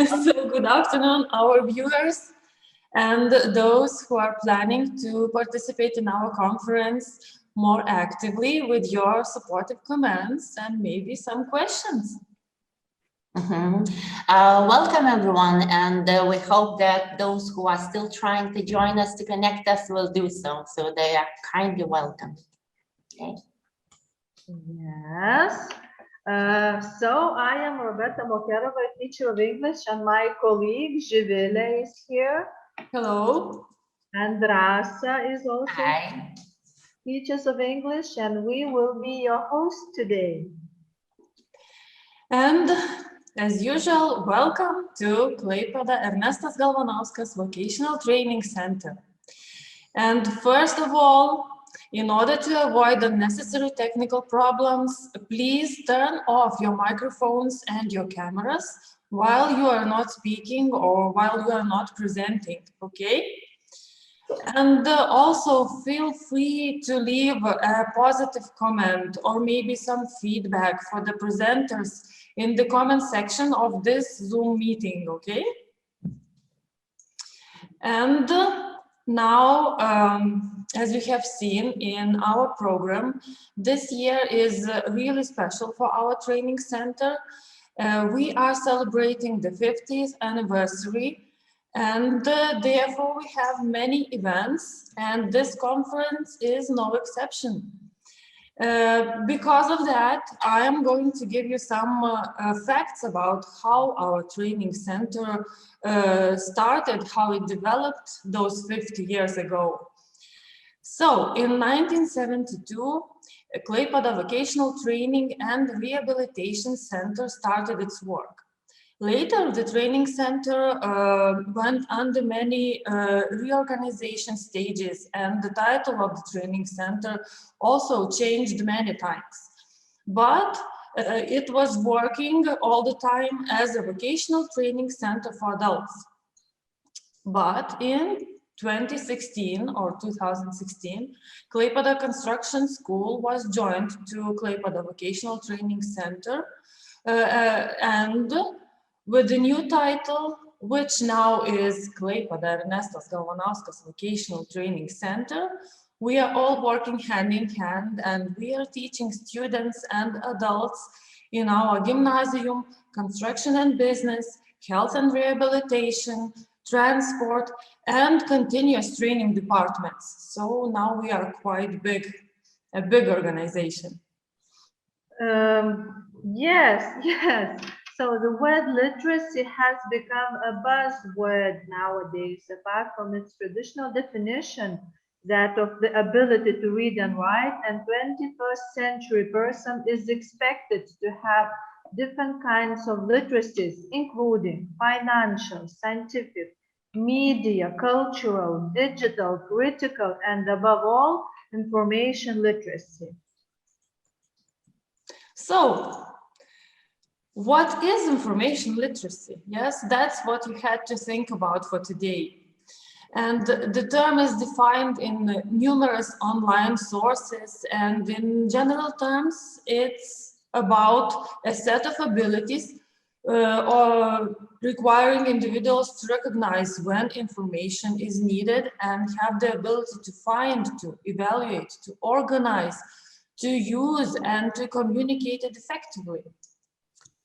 So good afternoon, our viewers and those who are planning to participate in our conference more actively with your supportive comments and maybe some questions. Welcome everyone, and we hope that those who are still trying to join us to connect us will do so. So they are kindly welcome. Okay. Yes. So I am Roberta Mokerova, teacher of English, and my colleague Jivile is here. Hello. And Rasa is also Hi. teachers of English, and we will be your host today. And as usual, welcome to Klaipėdos Ernesto Galvanausko's Vocational Training Center. And first of all, in order to avoid unnecessary technical problems, please turn off your microphones and your cameras while you are not speaking or while you are not presenting, okay? And also feel free to leave a positive comment or maybe some feedback for the presenters in the comment section of this Zoom meeting, okay? And now, as you have seen in our program, this year is really special for our training center. We are celebrating the 50th anniversary, and therefore we have many events, and this conference is no exception. Because of that, I am going to give you some facts about how our training center started, how it developed those 50 years ago. So, in 1972, Klaipėdos Vocational Training and Rehabilitation Center started its work. Later, the training center went under many reorganization stages, and the title of the training center also changed many times. But it was working all the time as a vocational training center for adults. But in 2016 or 2016, Klaipėdos Construction School was joined to Klaipėdos Vocational Training Center, and with the new title, which now is Klaipėdos Ernesto Galvanausko's Vocational Training Center, we are all working hand in hand, and we are teaching students and adults in our gymnasium, construction and business, health and rehabilitation, transport, and continuous training departments. So now we are quite big, a big organization. Yes. So the word literacy has become a buzzword nowadays, apart from its traditional definition, that of the ability to read and write, and 21st century person is expected to have different kinds of literacies, including financial, scientific, media, cultural, digital, critical, and above all, information literacy. So, what is information literacy? Yes, that's what you had to think about for today. And the term is defined in numerous online sources, and in general terms, it's about a set of abilities or requiring individuals to recognize when information is needed and have the ability to find, to evaluate, to organize, to use, and to communicate it effectively.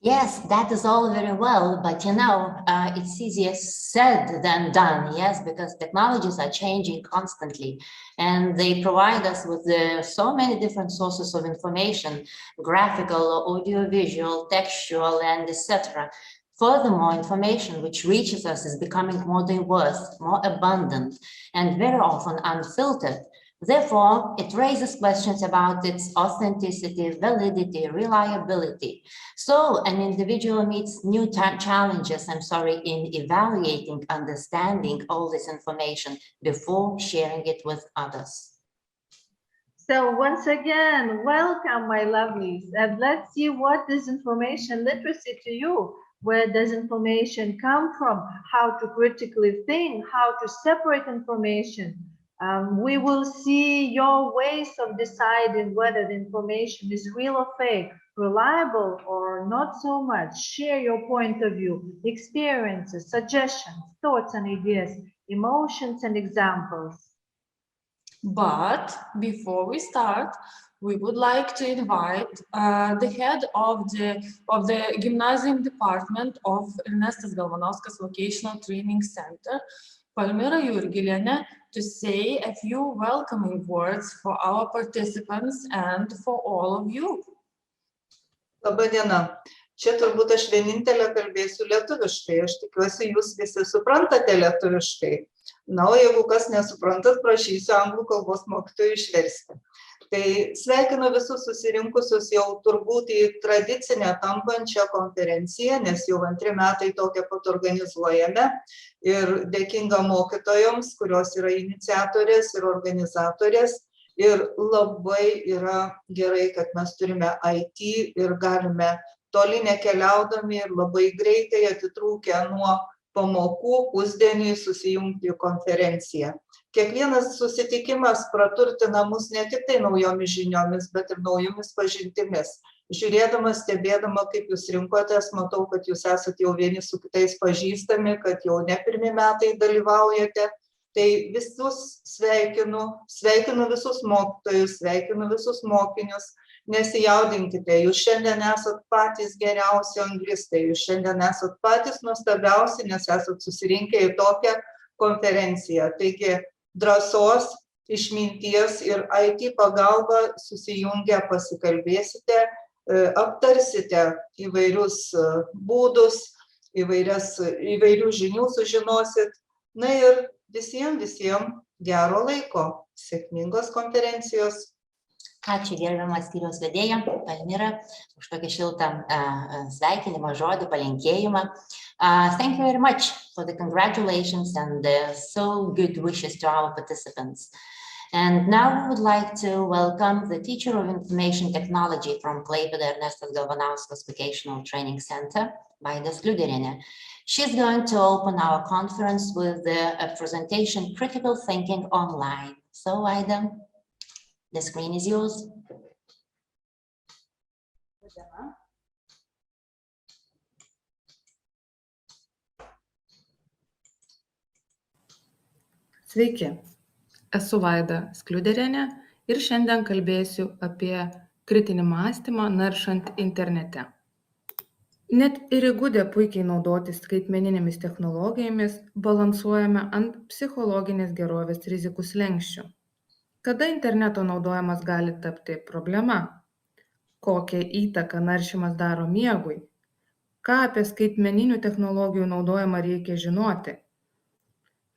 Yes, that is all very well, but you know, it's easier said than done, yes, because technologies are changing constantly, and they provide us with so many different sources of information, graphical, audiovisual, textual, and etc. Furthermore, information which reaches us is becoming more diverse, more abundant, and very often unfiltered. Therefore, it raises questions about its authenticity, validity, reliability. So an individual meets new challenges, in evaluating, understanding all this information before sharing it with others. So once again, welcome, my lovelies, and let's see what is information literacy to you. Where does information come from? How to critically think, how to separate information, We will see your ways of deciding whether the information is real or fake, reliable or not so much. Share your point of view, experiences, suggestions, thoughts and ideas, emotions and examples. But before we start, we would like to invite the head of the Gymnasium Department of Ernesto Galvanausko Vocational Training Center, Palmira Jurgilienė, to say a few welcoming words for our participants and for all of you. Labą dieną. Čia turbūt aš vienintelė kalbėsiu lietuviškai. Aš tikiuosi, jūs visi suprantate lietuviškai. Na, o jeigu kas nesuprantat, prašysiu anglų kalbos mokytojų išversti. Tai sveikinu visus susirinkusius jau turbūt į tradicinę tampančią konferenciją, nes jau 2 metai tokią pat organizuojame. Ir dėkinga mokytojoms, kurios yra iniciatorės ir organizatorės. Ir labai yra gerai, kad mes turime IT ir galime toli nekeliaudami ir labai greitai atitrūkę nuo pamokų pusdienį susijungti į konferenciją. Kiekvienas susitikimas praturtina mus ne tik tai naujomis žiniomis, bet ir naujomis pažintimis. Žiūrėdama, stebėdama, kaip jūs rinkotės, matau, kad jūs esate jau vieni su kitais pažįstami, kad jau ne 1 metai dalyvaujate. Tai visus sveikinu visus mokytojus, sveikinu visus mokinius. Nesijaudinkite, jūs šiandien esat patys geriausi anglistai, jūs šiandien esat patys nuostabiausi, nes esat susirinkę į tokią konferenciją. Taigi drąsos, išminties ir IT pagalba susijungę pasikalbėsite, aptarsite įvairius būdus, įvairių žinių sužinosit. Na ir visiems gero laiko, sėkmingos konferencijos. Ačiū gerbiamas skyriaus vedėja Palmira už tokį šiltą sveikinimą žodį, palinkėjimą. Thank you very much for the congratulations and the so good wishes to our participants. And now we would like to welcome the teacher of information technology from Klaipėdos Ernesto Galvanausko Vocational Training Center, Vaida Skliuderienė. She's going to open our conference with a presentation, Critical Thinking Online. So Vaida, the screen is yours. Sveiki, esu Vaida Skliuderienė ir šiandien kalbėsiu apie kritinį mąstymą naršant internete. Net ir įgudę puikiai naudotis skaitmeninėmis technologijomis, balansuojame ant psichologinės gerovės rizikų slenksčių. Kada interneto naudojimas gali tapti problema? Kokią įtaką naršymas daro miegui? Ką apie skaitmeninių technologijų naudojimą reikia žinoti,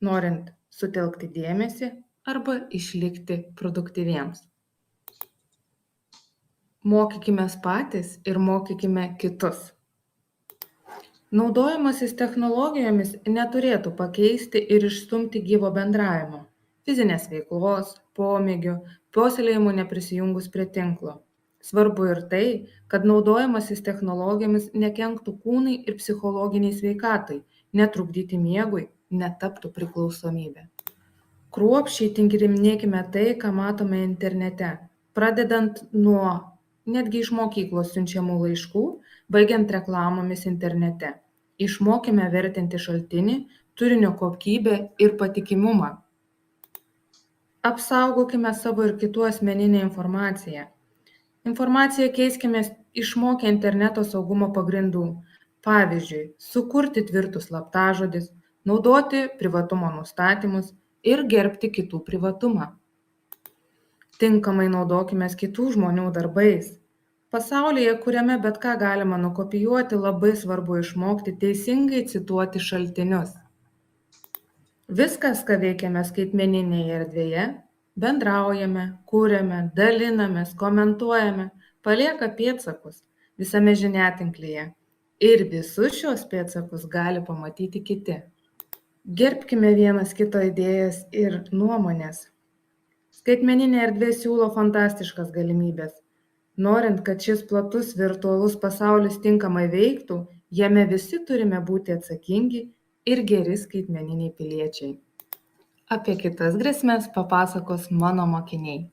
norint sutelkti dėmesį arba išlikti produktyviems? Mokykimės patys ir mokykime kitus. Naudojimasis technologijomis neturėtų pakeisti ir išstumti gyvo bendravimo, fizinės veiklos, pomėgių, puoselėjimų neprisijungus prie tinklo. Svarbu ir tai, kad naudojimasis technologijomis nekenktų kūnai ir psichologiniai sveikatai, netrukdyti miegui, netaptų priklausomybė. Kruopščiai tinkirinėkime tai, ką matome internete, pradedant nuo netgi iš mokyklos siunčiamų laiškų, baigiant reklamomis internete. Išmokime vertinti šaltinį, turinio kokybę ir patikimumą. Apsaugokime savo ir kitų asmeninę informaciją. Informaciją keiskime išmokę interneto saugumo pagrindų. Pavyzdžiui, sukurti tvirtus slaptažodžius, naudoti privatumo nustatymus ir gerbti kitų privatumą. Tinkamai naudokime kitų žmonių darbais. Pasaulyje, kuriame bet ką galima nukopijuoti, labai svarbu išmokti teisingai cituoti šaltinius. Viskas, ką veikiame skaitmeninėje erdvėje, bendraujame, kuriame, dalinamės, komentuojame, palieka pėdsakus visame žiniatinklyje ir visus šios pėdsakus gali pamatyti kiti. Gerbkime vienas kito idėjas ir nuomonės. Skaitmeninė erdvė siūlo fantastiškas galimybės. Norint, kad šis platus virtualus pasaulis tinkamai veiktų, jame visi turime būti atsakingi ir geri skaitmeniniai piliečiai. Apie kitas grėsmes papasakos mano mokiniai.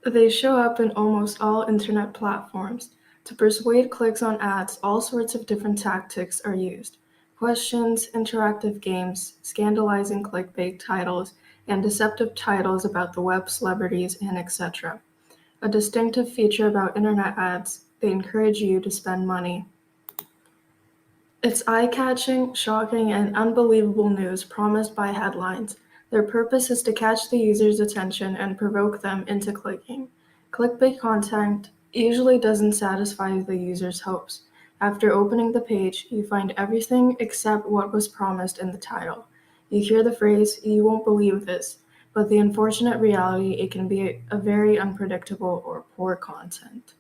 They show up in almost all internet platforms. To persuade clicks on ads, all sorts of different tactics are used. Questions, interactive games, scandalizing clickbait titles, and deceptive titles about the web, celebrities, and etc. A distinctive feature about internet ads, they encourage you to spend money. It's eye-catching, shocking, and unbelievable news promised by headlines. Their purpose is to catch the user's attention and provoke them into clicking. Clickbait content usually doesn't satisfy the user's hopes. After opening the page, you find everything except what was promised in the title. You hear the phrase, "You won't believe this," but the unfortunate reality, it can be a very unpredictable or poor content.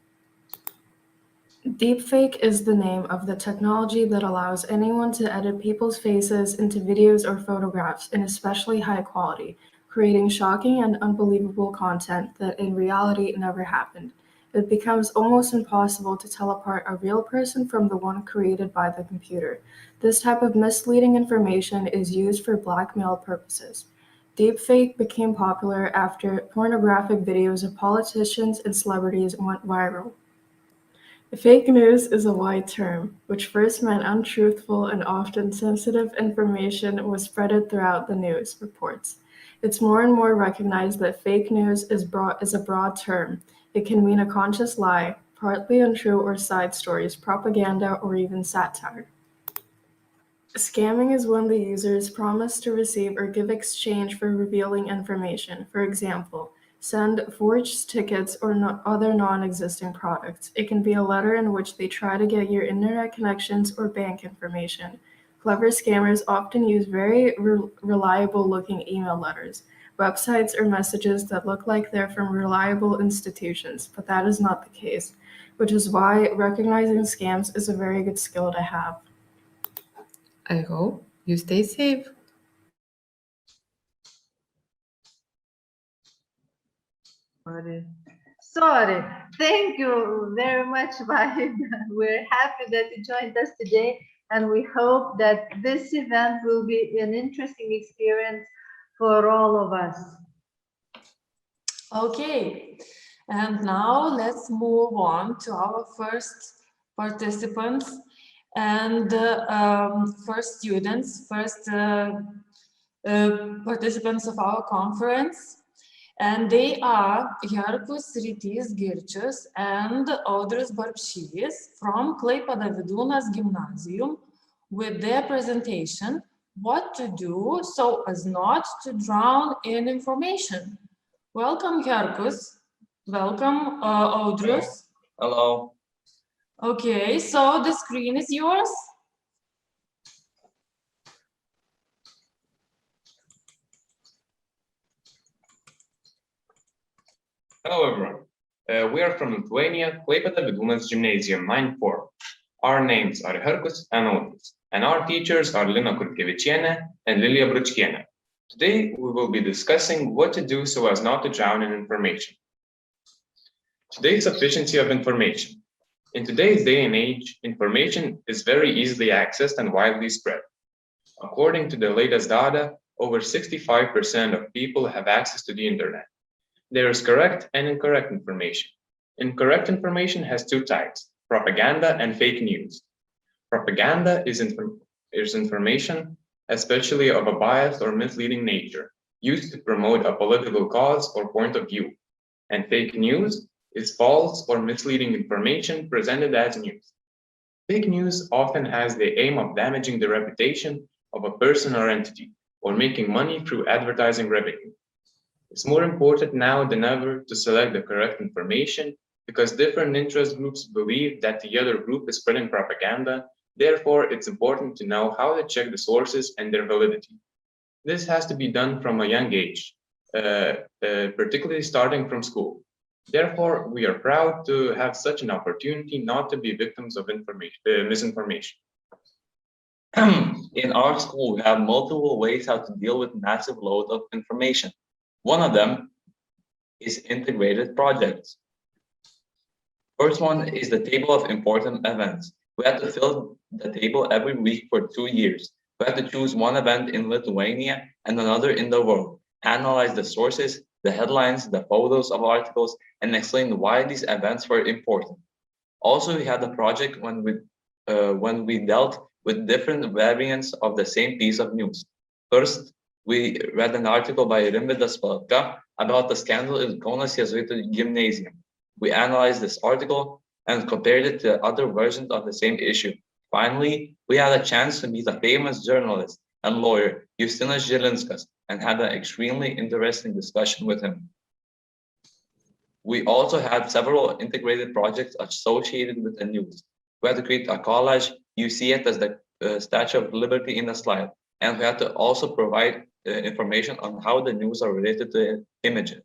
Deepfake is the name of the technology that allows anyone to edit people's faces into videos or photographs in especially high quality, creating shocking and unbelievable content that in reality never happened. It becomes almost impossible to tell apart a real person from the one created by the computer. This type of misleading information is used for blackmail purposes. Deepfake became popular after pornographic videos of politicians and celebrities went viral. Fake news is a wide term, which first meant untruthful and often sensitive information was spread throughout the news reports. It's more and more recognized that fake news is a broad term. It can mean a conscious lie, partly untrue or side stories, propaganda, or even satire. Scamming is when the users promise to receive or give exchange for revealing information. For example, send forged tickets or other non-existing products. It can be a letter in which they try to get your internet connections or bank information. Clever scammers often use very reliable-looking email letters, websites, or messages that look like they're from reliable institutions, but that is not the case, which is why recognizing scams is a very good skill to have. I hope you stay safe. Sorry. Thank you very much, Vahid. We're happy that you joined us today, and we hope that this event will be an interesting experience for all of us. Okay, and now let's move on to our first participants and first participants of our conference. And they are Herkus Rytys Girčius and Audrius Barbšys from Klaipėdos Gymnasium with their presentation, What to Do so as not to drown in information. Welcome, Herkus. Welcome, Audrius. Hello. Okay, so the screen is yours. Hello, everyone. We are from Lithuania, Klaipėdos Gymnasium 9-4. Our names are Herkus and Audrius, and our teachers are Lina Kurkevičienė and Lilija Bručkienė. Today, we will be discussing what to do so as not to drown in information. Today's sufficiency of information. In today's day and age, information is very easily accessed and widely spread. According to the latest data, over 65% of people have access to the internet. There is correct and incorrect information. Incorrect information has two types, propaganda and fake news. Propaganda is information, especially of a biased or misleading nature, used to promote a political cause or point of view. And fake news is false or misleading information presented as news. Fake news often has the aim of damaging the reputation of a person or entity, or making money through advertising revenue. It's more important now than ever to select the correct information because different interest groups believe that the other group is spreading propaganda. Therefore, it's important to know how to check the sources and their validity. This has to be done from a young age, particularly starting from school. Therefore, we are proud to have such an opportunity not to be victims of misinformation. In our school, we have multiple ways how to deal with massive load of information. One of them is integrated projects. First one is the table of important events. We have to fill the table every week for 2 years. We had to choose one event in Lithuania and another in the world, analyze the sources, the headlines, the photos of articles, and explain why these events were important. Also, we had a project when we dealt with different variants of the same piece of news. First, we read an article by Rimvydas Valatka about the scandal in Kaunas Jėzuitų Gymnasium. We analyzed this article and compared it to other versions of the same issue. Finally, we had a chance to meet a famous journalist and lawyer, Justinas Žilinskas, and had an extremely interesting discussion with him. We also had several integrated projects associated with the news. We had to create a collage. You see it as the Statue of Liberty in the slide. And we had to also provide information on how the news are related to images.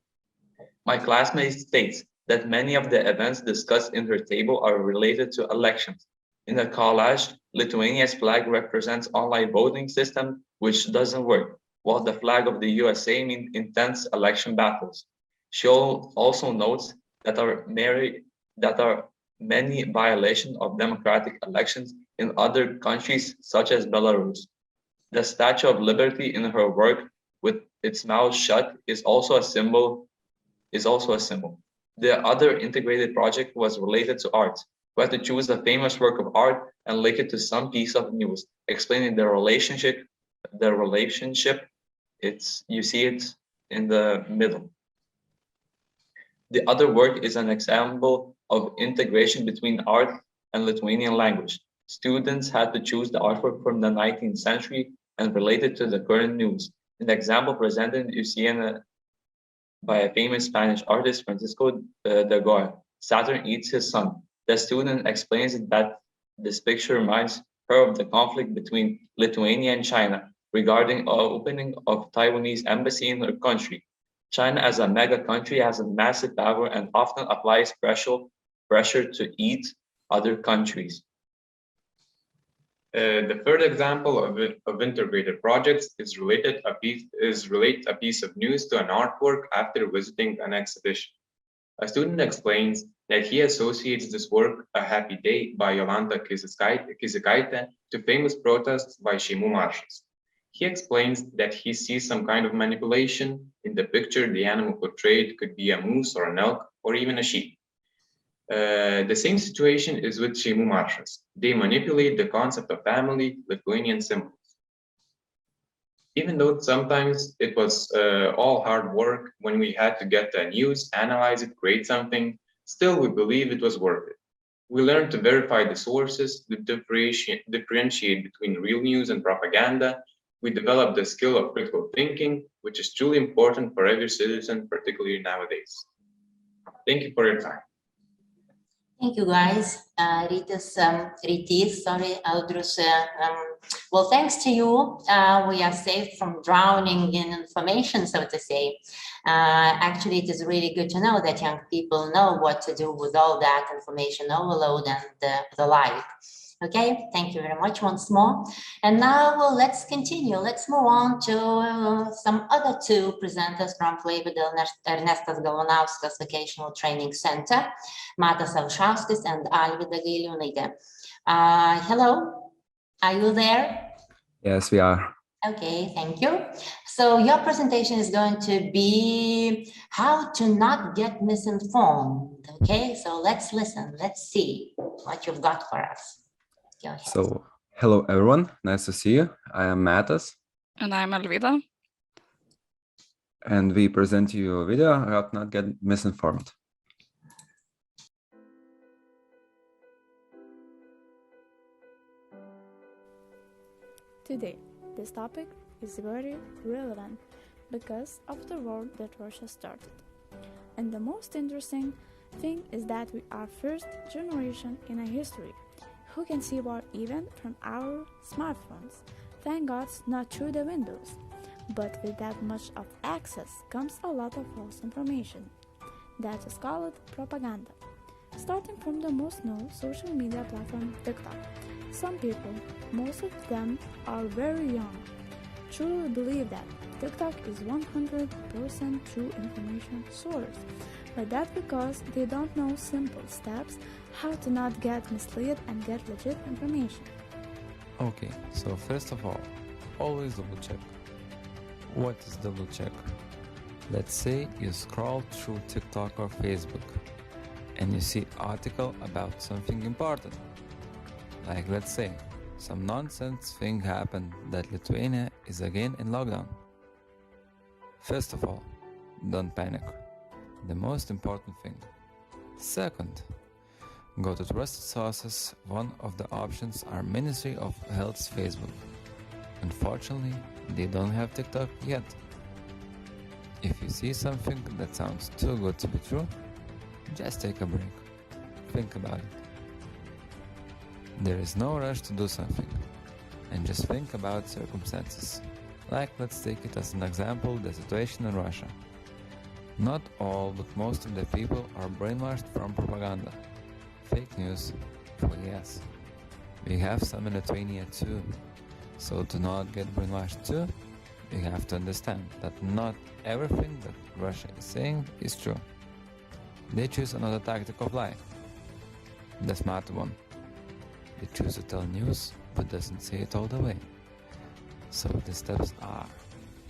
My classmate states that many of the events discussed in her table are related to elections. In the collage, Lithuania's flag represents online voting system, which doesn't work, while the flag of the USA means intense election battles. She also notes that are many violations of democratic elections in other countries, such as Belarus. The Statue of Liberty in her work, with its mouth shut, is also a symbol. The other integrated project was related to art. We had to choose a famous work of art and link it to some piece of news, explaining the relationship. You see it in the middle. The other work is an example of integration between art and Lithuanian language. Students had to choose the artwork from the 19th century and relate it to the current news. In the example presented, you see by a famous Spanish artist, Francisco de Goya, Saturn eats his son. The student explains that this picture reminds her of the conflict between Lithuania and China regarding opening of Taiwanese embassy in her country. China as a mega country has a massive power and often applies pressure to eat other countries. The third example of integrated projects is relate a piece of news to an artwork after visiting an exhibition. A student explains that he associates this work, A Happy Day by Jolanta Kizikaitė, to famous protests by šeimų maršas. He explains that he sees some kind of manipulation. In the picture, the animal portrayed could be a moose or an elk or even a sheep. The same situation is with šeimų maršas. They manipulate the concept of family, Lithuanian symbols. Even though sometimes it was all hard work when we had to get the news, analyze it, create something, still we believe it was worth it. We learned to verify the sources, to differentiate between real news and propaganda. We developed the skill of critical thinking, which is truly important for every citizen, particularly nowadays. Thank you for your time. Thank you, guys. Audrius. Well, thanks to you, we are saved from drowning in information, so to say. Actually, it is really good to know that young people know what to do with all that information overload and the like. Okay, thank you very much once more. And now let's continue. Let's move on to some other two presenters from Klaipėdos Ernesto Galvanausko Vocational Training Center, Matas Alšauskas and Alvyda Gailiūnaitė. Hello, are you there? Yes, we are. Okay, thank you. So your presentation is going to be how to not get misinformed. Okay, so let's listen. Let's see what you've got for us. So, hello everyone, nice to see you. I am Matas. And I'm Alvyda. And we present to you a video how to not get misinformed. Today, this topic is very relevant because of the war that Russia started. And the most interesting thing is that we are first generation in a history who can see war even from our smartphones. Thank God, not through the windows. But with that much of access comes a lot of false information. That is called propaganda. Starting from the most known social media platform, TikTok. Some people, most of them are very young, truly believe that TikTok is 100% true information source. But that's because they don't know simple steps how to not get misled and get legit information. Okay, so first of all, always double check. What is double check? Let's say you scroll through TikTok or Facebook and you see article about something important. Like let's say some nonsense thing happened that Lithuania is again in lockdown. First of all, don't panic. The most important thing. Second, go to trusted sources. One of the options are Ministry of Health's Facebook. Unfortunately, they don't have TikTok yet. If you see something that sounds too good to be true, just take a break. Think about it. There is no rush to do something, and just think about circumstances. Like, let's take it as an example, the situation in Russia. Not all, but most of the people are brainwashed from propaganda. Fake news, oh yes. We have some in Lithuania too. So to not get brainwashed too, you have to understand that not everything that Russia is saying is true. They choose another tactic of life. The smart one. They choose to tell news, but doesn't say it all the way. So the steps are: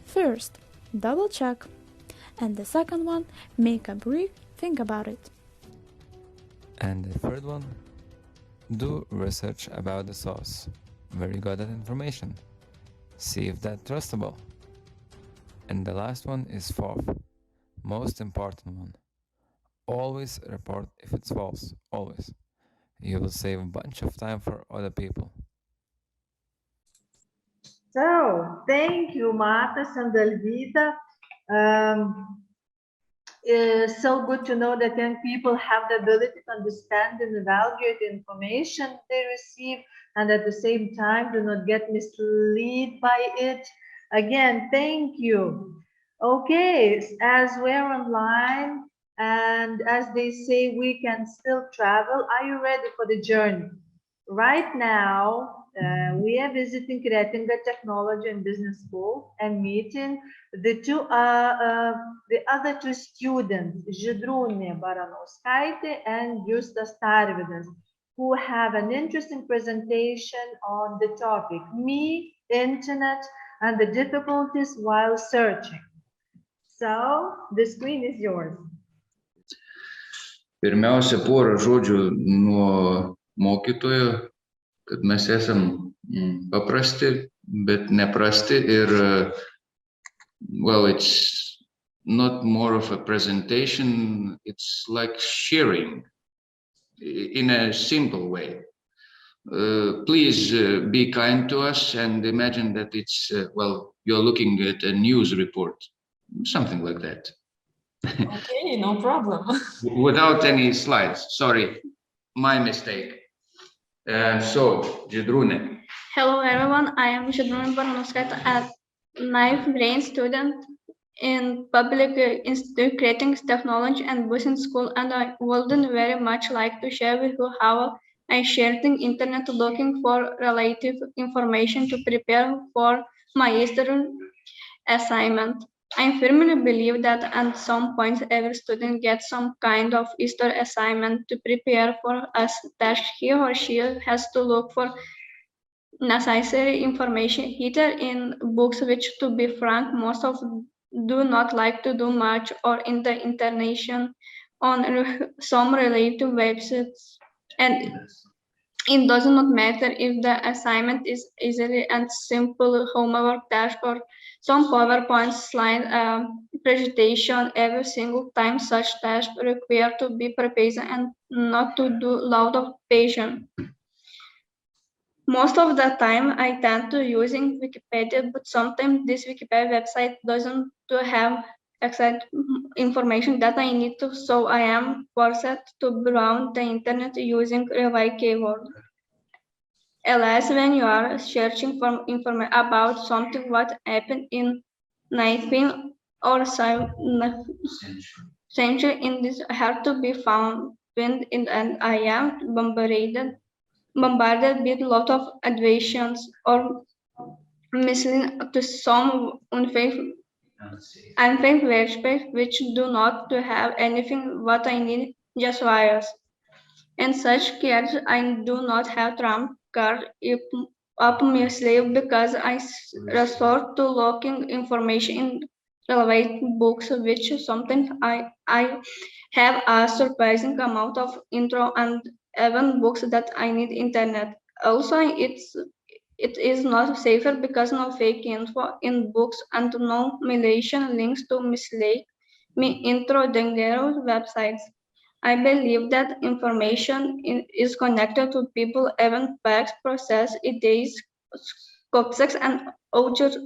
First, double check. And the second one, make a brief think about it. And the third one, do research about the source, where you got that information. See if that's trustable. And the last one is fourth, most important one. Always report if it's false, always. You will save a bunch of time for other people. So, thank you, Matas and Alvyda. It's so good to know that young people have the ability to understand and evaluate the information they receive, and at the same time do not get misled by it. Again, thank you. Okay, as we're online and as they say, we can still travel. Are you ready for the journey? Right now, we are visiting Kretinga Technology and Business School and meeting the other two students, Žydrūnė Baranauskaitė and Justas Tarvydas, who have an interesting presentation on the topic, me, internet, and the difficulties while searching. So, the screen is yours. Pirmiausia, porą žodžių nuo mokytojo, kad mes esam paprasti, bet neprasti ir, well, it's not more of a presentation, it's like sharing in a simple way. Please be kind to us and imagine that it's, well, you're looking at a news report, something like that. Okay, no problem. Without any slides, sorry, my mistake. So, Žydrūnė. Hello everyone, I am Žydrūnė Baranauskaitė, a 9th grade student in Public Institute Kretinga Technology and Business School, and I would very much like to share with you how I shared the internet looking for relative information to prepare for my Easter assignment. I firmly believe that at some point every student gets some kind of Easter assignment to prepare for a task. He or she has to look for necessary information either in books, which, to be frank, most of do not like to do much, or in the internet on some related websites. And it does not matter if the assignment is easily and simple homework task or some PowerPoint slide presentation. Every single time such tasks require to be prepared and not to do lot of patience. Most of the time I tend to using Wikipedia, but sometimes this Wikipedia website doesn't have exact information that I need to, so I am forced to browse the internet using relay keyword. Alas, when you are searching for information about something what happened in 19th or 7th century, in this hard to be found, and I am bombarded with a lot of additions or misleading to some unfair websites which do not have anything what I need, just wires. In such cases, I do not have trump card. If up my sleeve because I resort to looking information in relevant books, which sometimes I have a surprising amount of intro and even books that I need internet. Also, it is not safer because no fake info in books and no malicious links to mislead me into dangerous websites. I believe that information is connected to people, even facts, process, ideas, concepts, and objects,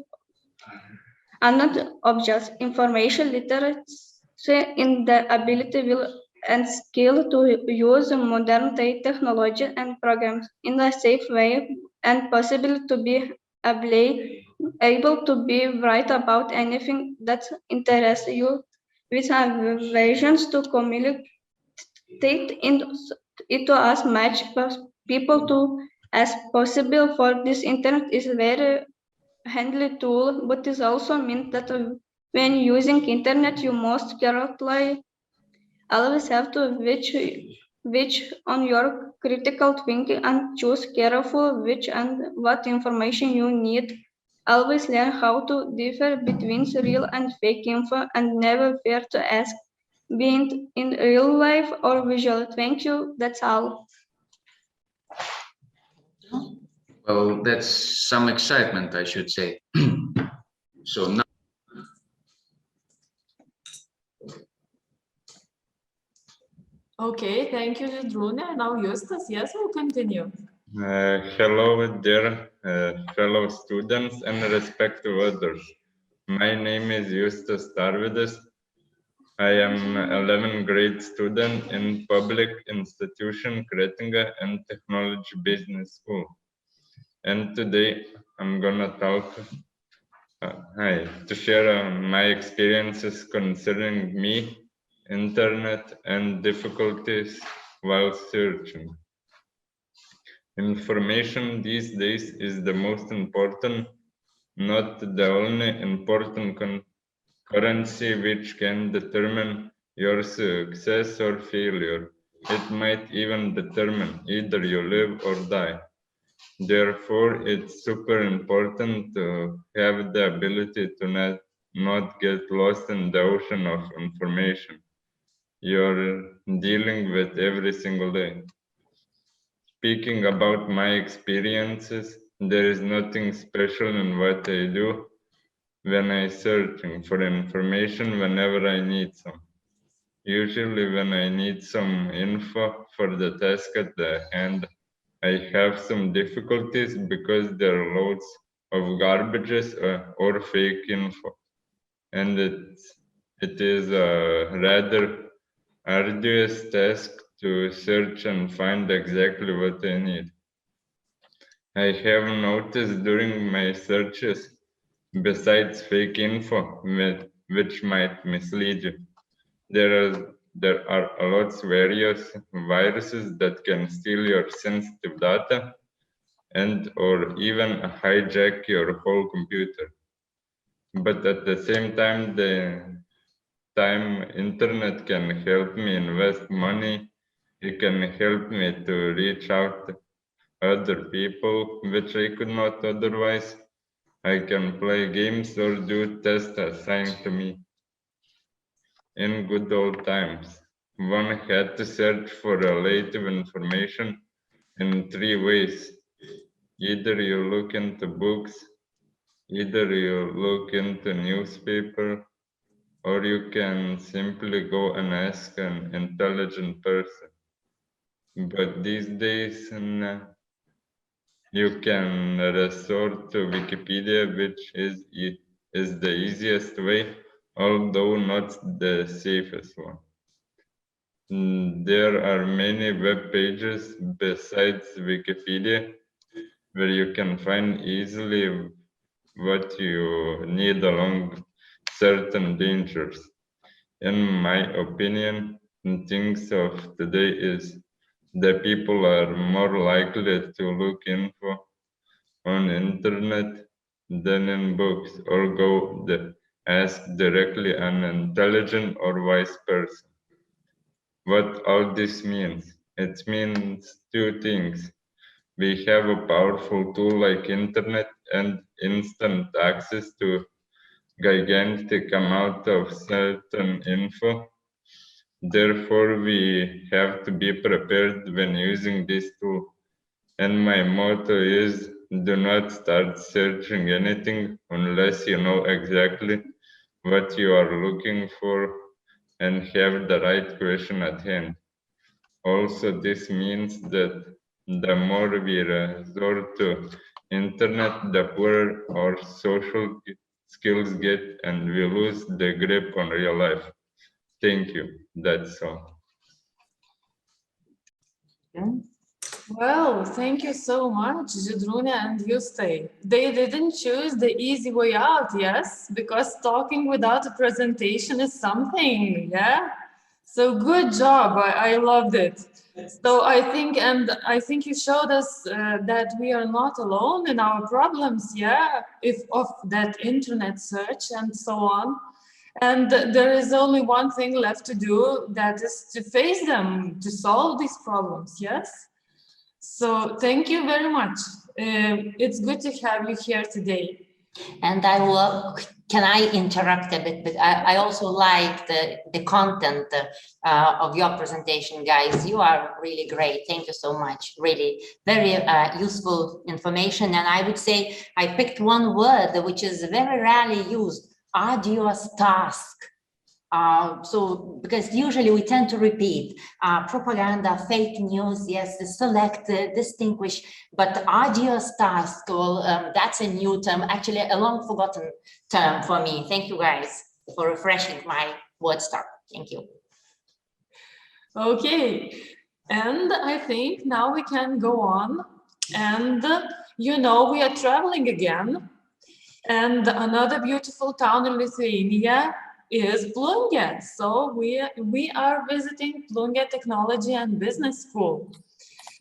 and not objects. Information literacy in the ability will and skill to use modern day technology and programs in a safe way and possible to be able to be right about anything that interests you with visions to communicate into as much people to as possible. For this internet is very handy tool, but it also means that when using internet you must carefully always have to which on your critical thinking and choose careful which and what information you need. Always learn how to differ between real and fake info and never fear to ask, being in real life or visual. Thank you. That's all. Well, that's some excitement, I should say. So now. Okay, thank you, Žydrūnė. Now Justas, yes, we'll continue. Hello, dear fellow students and respected others. My name is Justas Tarvidas. I am 11th grade student in public institution Kretinga and Technology Business School. And today I'm gonna talk to share my experiences concerning me, internet, and difficulties while searching. Information these days is the most important, not the only important currency which can determine your success or failure. It might even determine either you live or die. Therefore, it's super important to have the ability to not get lost in the ocean of information you're dealing with every single day. Speaking about my experiences, there is nothing special in what I do when I'm searching for information whenever I need some. Usually when I need some info for the task at the hand, I have some difficulties because there are loads of garbages or fake info. And it is a rather arduous task to search and find exactly what I need. I have noticed during my searches, besides fake info, which might mislead you, there are a lot of various viruses that can steal your sensitive data and or even hijack your whole computer. But at the same time, internet can help me invest money. It can help me to reach out to other people, which I could not otherwise. I can play games or do tests assigned to me. In good old times, one had to search for relative information in 3 ways. Either you look into books, either you look into newspaper, or you can simply go and ask an intelligent person. But these days, you can resort to Wikipedia, which is the easiest way, although not the safest one. There are many web pages besides Wikipedia where you can find easily what you need along certain dangers. In my opinion, things of today is that people are more likely to look info on internet than in books or go ask directly an intelligent or wise person. What all this means? It means 2 things. we have a powerful tool like internet and instant access to gigantic amount of certain info. Therefore, we have to be prepared when using this tool. And my motto is, do not start searching anything unless you know exactly what you are looking for and have the right question at hand. Also, this means that the more we resort to internet, the poorer our social skills get and we lose the grip on real life. Thank you. That's all. Well, thank you so much, Žydrūnė and Justai. They didn't choose the easy way out, yes? Because talking without a presentation is something, yeah? So good job, I loved it. So I think you showed us that we are not alone in our problems, yeah? If of that internet search and so on. And there is only one thing left to do, that is to face them, to solve these problems, yes? So thank you very much. It's good to have you here today. And can I interrupt a bit? But I also like the content of your presentation, guys. You are really great. Thank you so much. Really very useful information. And I would say I picked one word which is very rarely used, arduous task. So because usually we tend to repeat propaganda, fake news, yes, select, distinguish, but arduous task, well, that's a new term, actually a long forgotten term for me. Thank you guys for refreshing my word stock. Thank you. Okay, and I think now we can go on, and you know, we are traveling again, and another beautiful town in Lithuania is Plungė. So we are visiting Plungė Technology and Business School.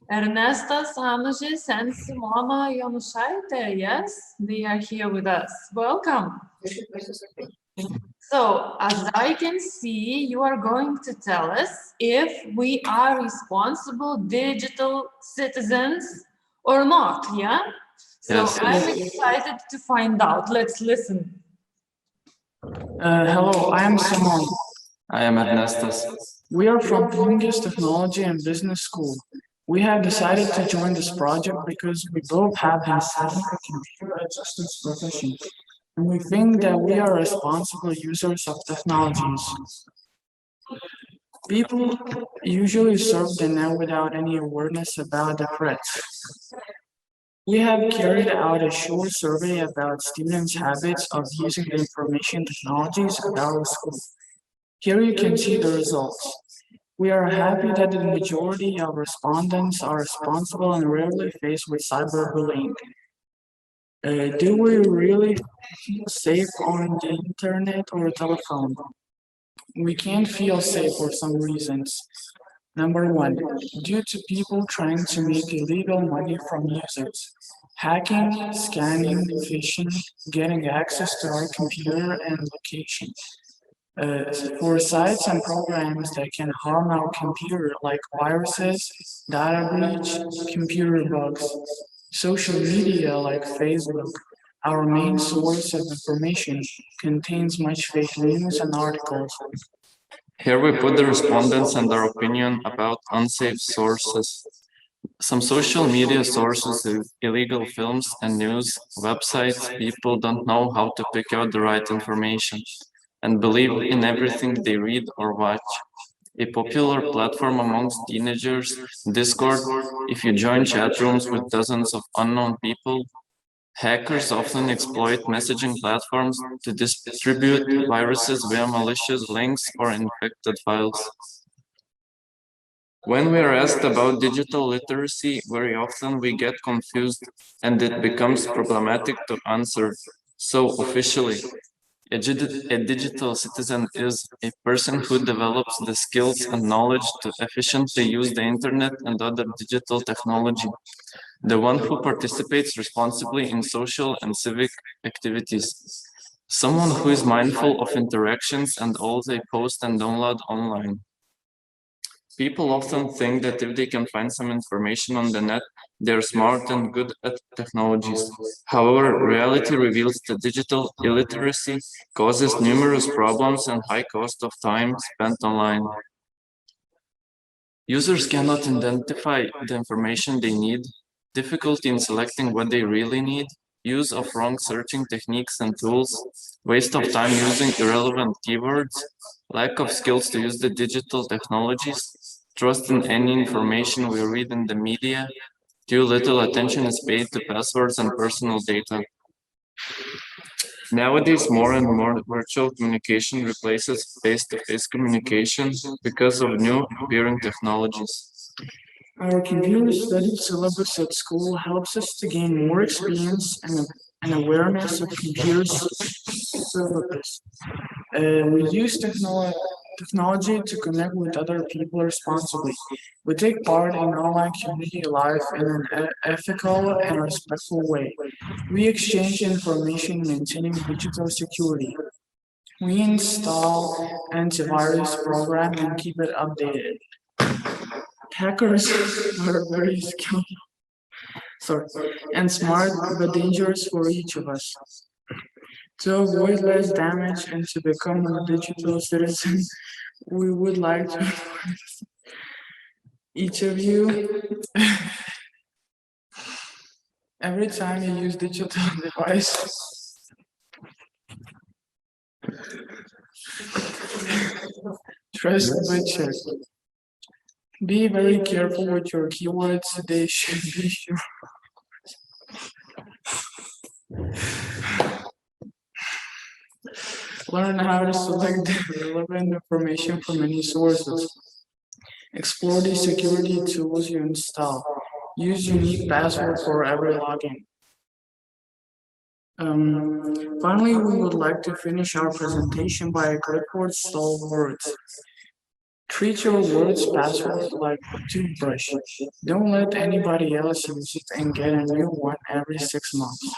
Ernestas Anužis and Simona Jonušaitė, yes, they are here with us. Welcome. So as I can see, you are going to tell us if we are responsible digital citizens or not, yeah? So Yes. I'm excited to find out. Let's listen. Hello, I am Simon. I am Ernestas. We are from Plungės Technology and Business School. We have decided to join this project because we both have been studying the computer assistance profession, and we think that we are responsible users of technologies. People usually surf the net without any awareness about the threats. We have carried out a short survey about students' habits of using the information technologies at our school. Here you can see the results. We are happy that the majority of respondents are responsible and rarely faced with cyberbullying. Do we really feel safe on the internet or telephone? We can't feel safe for some reasons. Number one, due to people trying to make illegal money from users. Hacking, scanning, phishing, getting access to our computer and location. For sites and programs that can harm our computer, like viruses, data breach, computer bugs. Social media like Facebook, our main source of information, contains much fake news and articles. Here we put the respondents and their opinion about unsafe sources. Some social media sources with illegal films and news websites, people don't know how to pick out the right information and believe in everything they read or watch. A popular platform amongst teenagers, Discord, if you join chat rooms with dozens of unknown people, hackers often exploit messaging platforms to distribute viruses via malicious links or infected files. When we are asked about digital literacy, very often we get confused and it becomes problematic to answer. So officially, a digital citizen is a person who develops the skills and knowledge to efficiently use the internet and other digital technology. The one who participates responsibly in social and civic activities. Someone who is mindful of interactions and all they post and download online. People often think that if they can find some information on the net, they're smart and good at technologies. However, reality reveals that digital illiteracy causes numerous problems and high cost of time spent online. Users cannot identify the information they need, difficulty in selecting what they really need, use of wrong searching techniques and tools, waste of time using irrelevant keywords, lack of skills to use the digital technologies, trust in any information we read in the media, too little attention is paid to passwords and personal data. Nowadays, more and more virtual communication replaces face-to-face communication because of new appearing technologies. Our computer studies syllabus at school helps us to gain more experience and awareness of computer syllabus. We use technology to connect with other people responsibly. We take part in online community life in an ethical and respectful way. We exchange information maintaining digital security. We install antivirus program and keep it updated. Hackers are very skilled and smart, but dangerous for each of us. To avoid less damage and to become a digital citizen, we would like to each of you, every time you use digital devices, trust but check. Be very careful with your keywords, they should be sure. Learn how to select the relevant information from any sources. Explore the security tools you install. Use unique password for every login. Finally, we would like to finish our presentation by a clipboard style words. Treat your words password like a toothbrush. Don't let anybody else use it and get a new one every 6 months.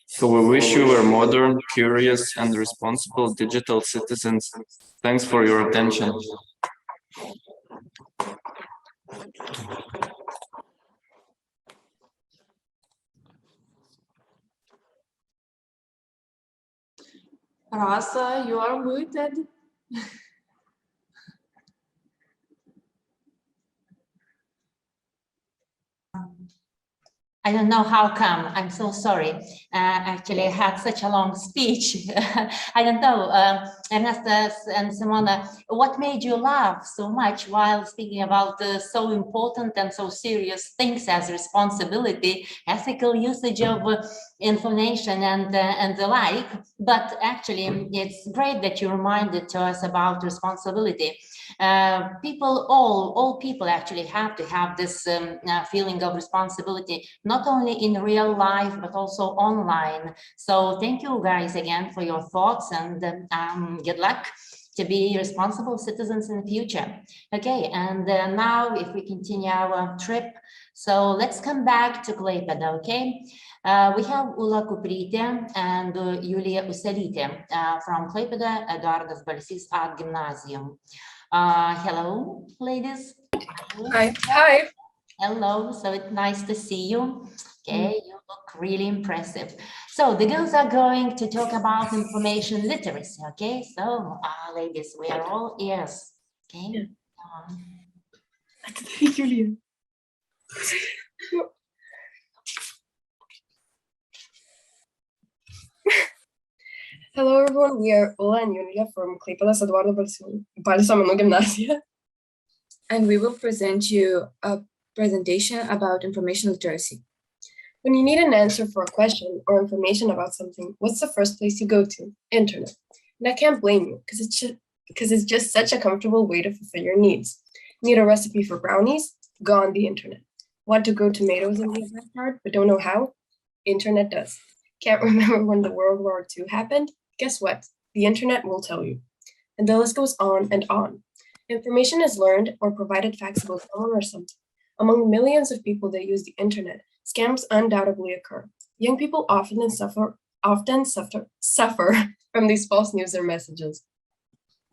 So we wish you were modern, curious, and responsible digital citizens. Thanks for your attention. Rasa, you are muted. I don't know how come. I'm so sorry. Actually, I had such a long speech. I don't know, Ernesto and Simona, what made you laugh so much while speaking about so important and so serious things as responsibility, ethical usage of information and the like? But actually, it's great that you reminded to us about responsibility. All people actually have to have this feeling of responsibility, not only in real life, but also online. So thank you guys again for your thoughts, and good luck to be responsible citizens in the future. Okay, and now if we continue our trip, so let's come back to Klaipėda, okay? We have Ula Kuprytė and Julia Uselytė from Klaipėda Eduardas Balsys Art Gymnasium. Hello, ladies. Hi. Hi. Hello, so it's nice to see you. Okay, you look really impressive. So the girls are going to talk about information literacy. Okay, so ladies, we are all ears. Okay. Julia. Hello everyone, we are Ula and Julia from Klaipėdos Eduardo Balsio Gymnasium. And we will present you a presentation about information literacy. When you need an answer for a question or information about something, what's the first place you go to? Internet. And I can't blame you, because it's just such a comfortable way to fulfill your needs. Need a recipe for brownies? Go on the internet. Want to grow tomatoes in the backyard but don't know how? Internet does. Can't remember when the World War II happened? Guess what? The internet will tell you. And the list goes on and on. Information is learned or provided facts about someone or something. Among millions of people that use the internet, scams undoubtedly occur. Young people often suffer from these false news or messages.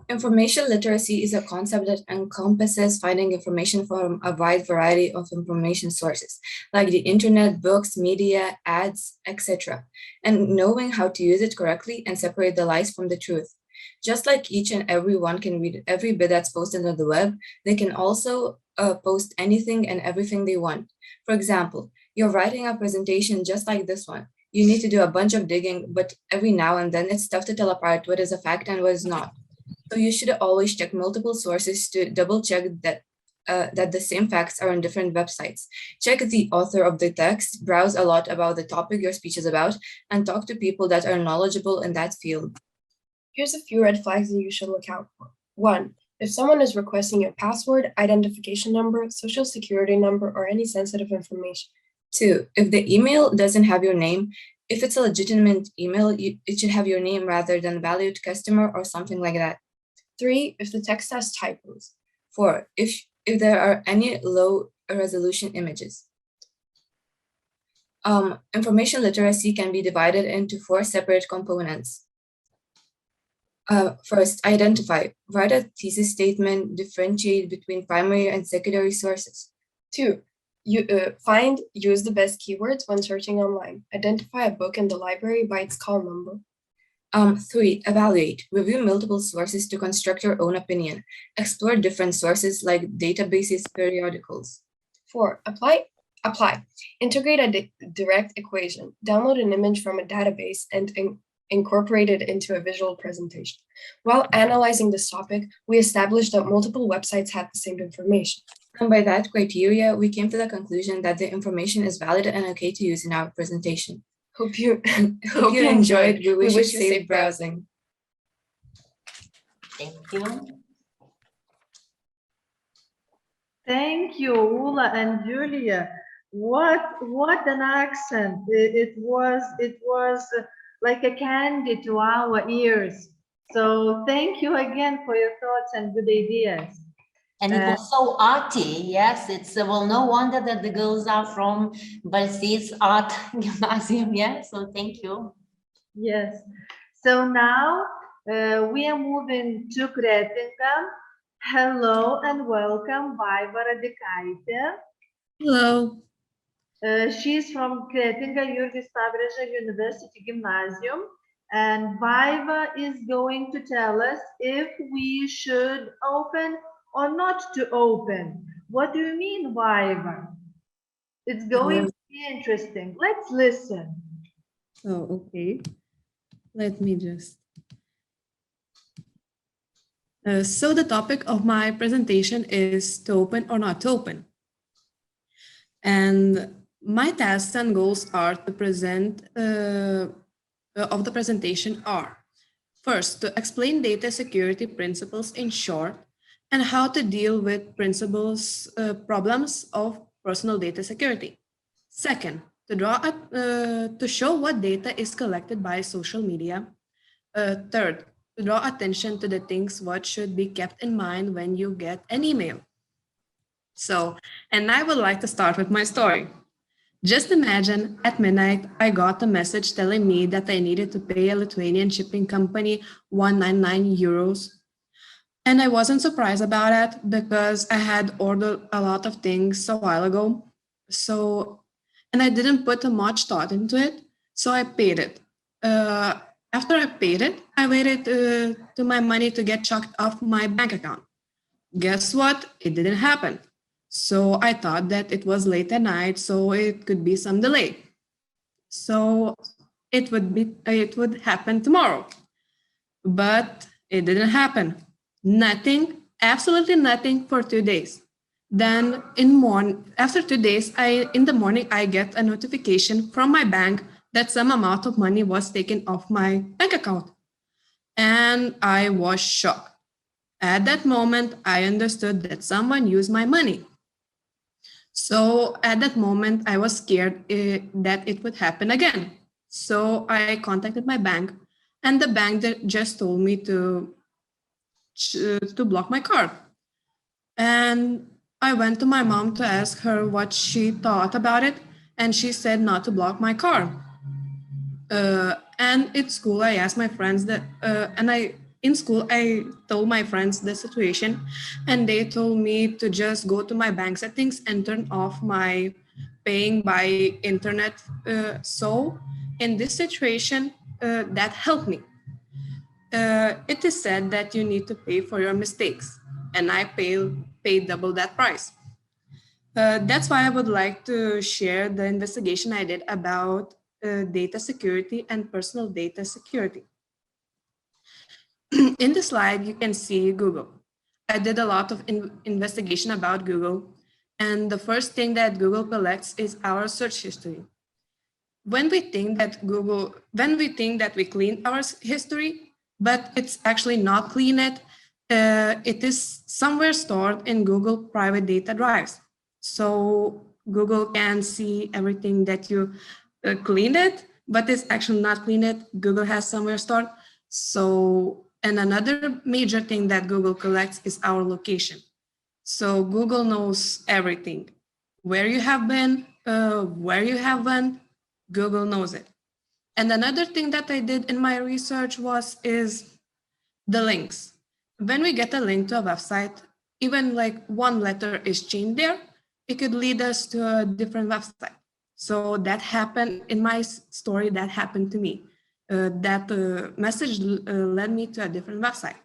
Information literacy is a concept that encompasses finding information from a wide variety of information sources, like the internet, books, media, ads, etc., and knowing how to use it correctly and separate the lies from the truth. Just like each and every one can read every bit that's posted on the web, they can also post anything and everything they want. For example, you're writing a presentation just like this one. You need to do a bunch of digging, but every now and then it's tough to tell apart what is a fact and what is not. So you should always check multiple sources to double check that the same facts are on different websites. Check the author of the text, browse a lot about the topic your speech is about, and talk to people that are knowledgeable in that field. Here's a few red flags that you should look out for. 1. If someone is requesting your password, identification number, social security number, or any sensitive information. 2. If the email doesn't have your name, if it's a legitimate email, it should have your name rather than valued customer or something like that. 3. If the text has typos. 4. If there are any low resolution images. Information literacy can be divided into 4 separate components. First, identify. Write a thesis statement, differentiate between primary and secondary sources. 2. Use the best keywords when searching online. Identify a book in the library by its call number. 3. Evaluate. Review multiple sources to construct your own opinion. Explore different sources like databases, periodicals. 4. Apply. Integrate a direct equation. Download an image from a database and incorporate it into a visual presentation. While analyzing this topic, we established that multiple websites had the same information. And by that criteria, we came to the conclusion that the information is valid and okay to use in our presentation. Hope you enjoyed. We wish you safe browsing. Thank you. Thank you, Ula and Julia. What an accent! It was like a candy to our ears. So thank you again for your thoughts and good ideas. And it was so arty, yes. It's well, no wonder that the girls are from Balsys Art Gymnasium, yeah. So thank you. Yes. So now we are moving to Kretinga. Hello and welcome, Vaiva Radikaitė. Hello. She's from Kretinga Jurgis Pabrėža University Gymnasium, and Vaiva is going to tell us if we should open or not to open. What do you mean, Vaiva? It's going to be interesting. Let's listen. Oh, okay. Let me just. So the topic of my presentation is to open or not to open. And my tasks and goals are to present of the presentation are first to explain data security principles in short and how to deal with problems of personal data security. Second, to show what data is collected by social media. Third, to draw attention to the things what should be kept in mind when you get an email. So, and I would like to start with my story. Just imagine at midnight, I got a message telling me that I needed to pay a Lithuanian shipping company 199 euros. And I wasn't surprised about it because I had ordered a lot of things a while ago. So, and I didn't put much thought into it. So I paid it. After I paid it, I waited to my money to get chucked off my bank account. Guess what? It didn't happen. So I thought that it was late at night, so it could be some delay. So it would happen tomorrow. But it didn't happen. Nothing, absolutely nothing for 2 days. Then after 2 days, in the morning, I get a notification from my bank that some amount of money was taken off my bank account. And I was shocked. At that moment, I understood that someone used my money. So at that moment, I was scared that it would happen again. So I contacted my bank, and the bank just told me to block my card. And I went to my mom to ask her what she thought about it, and she said not to block my card. And at school, I asked my friends that, and I In school, I told my friends the situation, and they told me to just go to my bank settings and turn off my paying by internet. So in this situation, that helped me. It is said that you need to pay for your mistakes, and I paid double that price. That's why I would like to share the investigation I did about data security and personal data security. In the slide, you can see Google. I did a lot of investigation about Google, and the first thing that Google collects is our search history. When we think that we clean our history, but it's actually not cleaned, it is somewhere stored in Google private data drives. So Google can see everything that you cleaned it, but it's actually not cleaned. Google has somewhere stored. So, and another major thing that Google collects is our location. So Google knows everything. Where you have been, where you have went, Google knows it. And another thing that I did in my research is the links. When we get a link to a website, even like one letter is changed there, it could lead us to a different website. So that happened in my story, that happened to me. That message led me to a different website.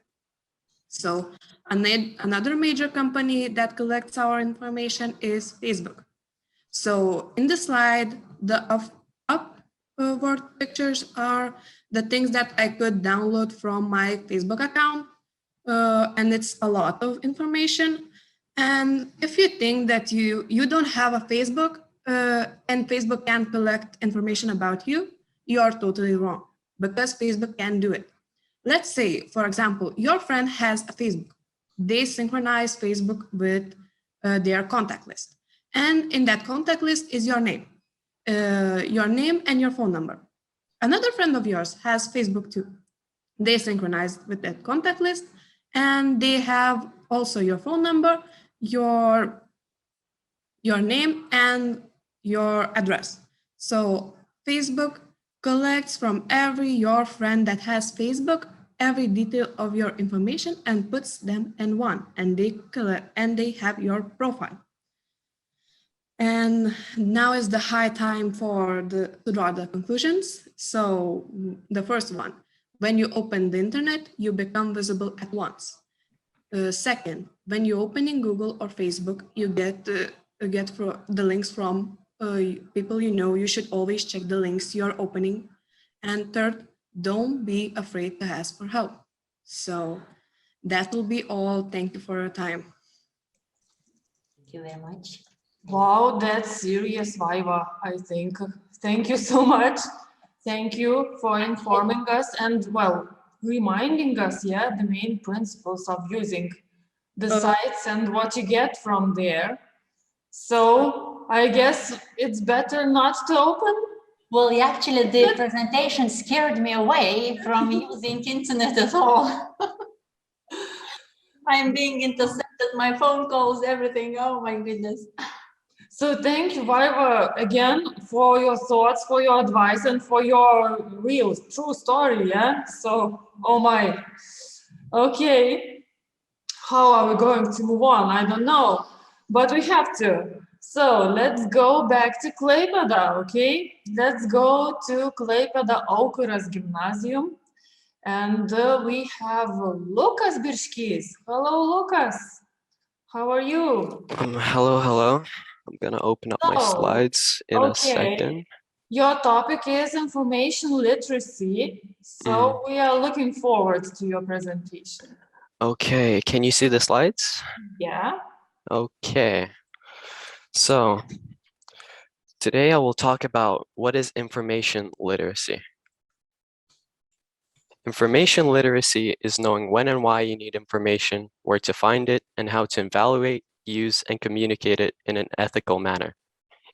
So another major company that collects our information is Facebook. So in the slide, the upward pictures are the things that I could download from my Facebook account. And it's a lot of information. And if you think that you don't have a Facebook and Facebook can collect information about you, you are totally wrong, because Facebook can do it. Let's say, for example, your friend has a Facebook. They synchronize Facebook with their contact list. And in that contact list is your name and your phone number. Another friend of yours has Facebook too. They synchronize with that contact list, and they have also your phone number, your name, and your address. So Facebook collects from your friend that has Facebook every detail of your information and puts them in one, and they have your profile. And now is the high time to draw the conclusions. So the first one, when you open the internet, you become visible at once. Second, when you open in Google or Facebook, you get the links from people you know. You should always check the links you're opening. And third, don't be afraid to ask for help. So that will be all. Thank you for your time. Thank you very much. Wow, that's serious, Vaiva, I think. Thank you so much. Thank you for informing us and, well, reminding us, the main principles of using the sites and what you get from there. So I guess it's better not to open. Well, actually, the presentation scared me away from using internet at all. I'm being intercepted, my phone calls, everything. Oh my goodness. So thank you, Vaiva, again, for your thoughts, for your advice, and for your real, true story, So, oh my. Okay. How are we going to move on? I don't know, but we have to. So let's go back to Klaipėda, okay? Let's go to Klaipėda Aukuras Gymnasium. And we have Lukas Birškys. Hello, Lukas. How are you? Hello. I'm gonna open up my slides in a second. Your topic is information literacy. So we are looking forward to your presentation. Okay, can you see the slides? Yeah. Okay. So today I will talk about what is information literacy. Information literacy is knowing when and why you need information, where to find it, and how to evaluate, use, and communicate it in an ethical manner.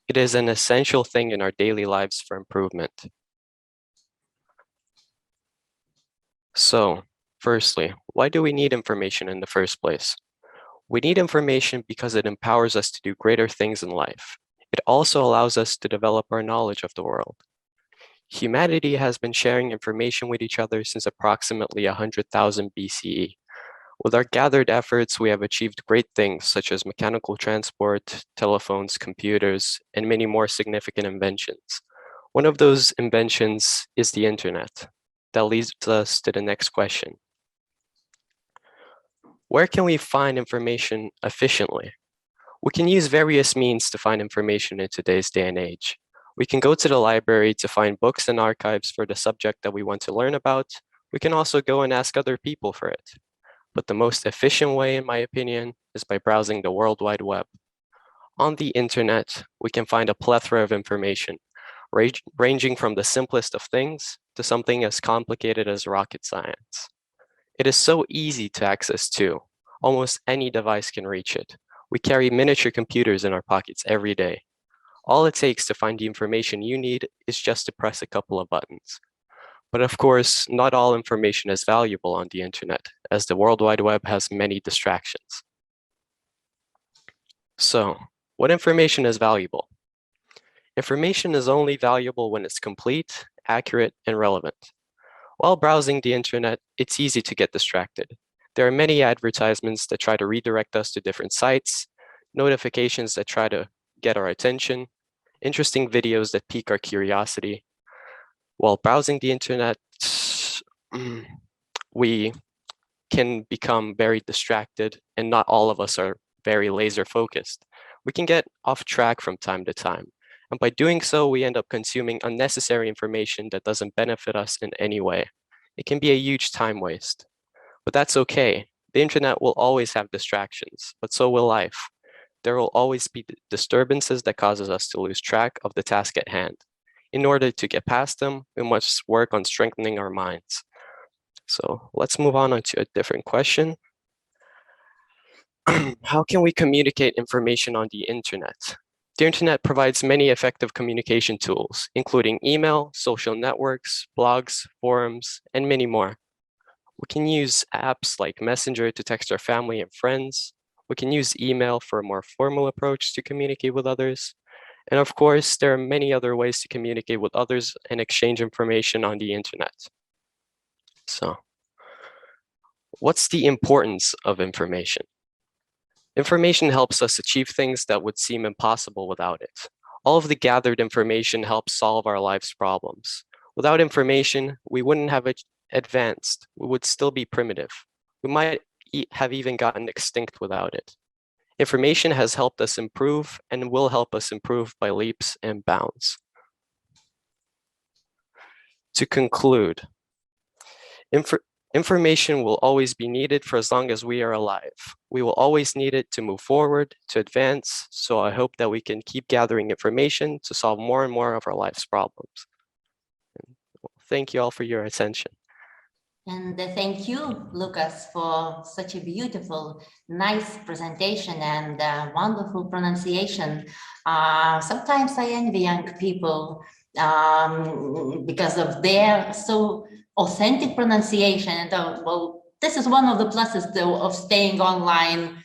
It is an essential thing in our daily lives for improvement. So, firstly, why do we need information in the first place? We need information because it empowers us to do greater things in life. It also allows us to develop our knowledge of the world. Humanity has been sharing information with each other since approximately 100,000 BCE. With our gathered efforts, we have achieved great things such as mechanical transport, telephones, computers, and many more significant inventions. One of those inventions is the internet. That leads us to the next question. Where can we find information efficiently? We can use various means to find information in today's day and age. We can go to the library to find books and archives for the subject that we want to learn about. We can also go and ask other people for it. But the most efficient way, in my opinion, is by browsing the World Wide Web. On the internet, we can find a plethora of information, ranging from the simplest of things to something as complicated as rocket science. It is so easy to access too. Almost any device can reach it. We carry miniature computers in our pockets every day. All it takes to find the information you need is just to press a couple of buttons. But of course, not all information is valuable on the internet, as the World Wide Web has many distractions. So, what information is valuable? Information is only valuable when it's complete, accurate, and relevant. While browsing the internet, it's easy to get distracted. There are many advertisements that try to redirect us to different sites, notifications that try to get our attention, interesting videos that pique our curiosity. While browsing the internet, we can become very distracted, and not all of us are very laser focused. We can get off track from time to time. And by doing so, we end up consuming unnecessary information that doesn't benefit us in any way. It can be a huge time waste. But that's okay. The internet will always have distractions, but so will life. There will always be disturbances that causes us to lose track of the task at hand. In order to get past them, we must work on strengthening our minds. So let's move on to a different question. How can we communicate information on the internet? The internet provides many effective communication tools, including email, social networks, blogs, forums, and many more. We can use apps like Messenger to text our family and friends. We can use email for a more formal approach to communicate with others. And of course, there are many other ways to communicate with others and exchange information on the internet. So, what's the importance of information? Information helps us achieve things that would seem impossible without it. All of the gathered information helps solve our life's problems. Without information, we wouldn't have advanced. We would still be primitive. We might have even gotten extinct without it. Information has helped us improve and will help us improve by leaps and bounds. To conclude, information will always be needed for as long as we are alive. We will always need it to move forward, to advance, so I hope that we can keep gathering information to solve more and more of our life's problems. Thank you all for your attention. And thank you, Lucas, for such a beautiful, nice presentation and wonderful pronunciation. Sometimes I envy young people because of their so authentic pronunciation. And well, this is one of the pluses though of staying online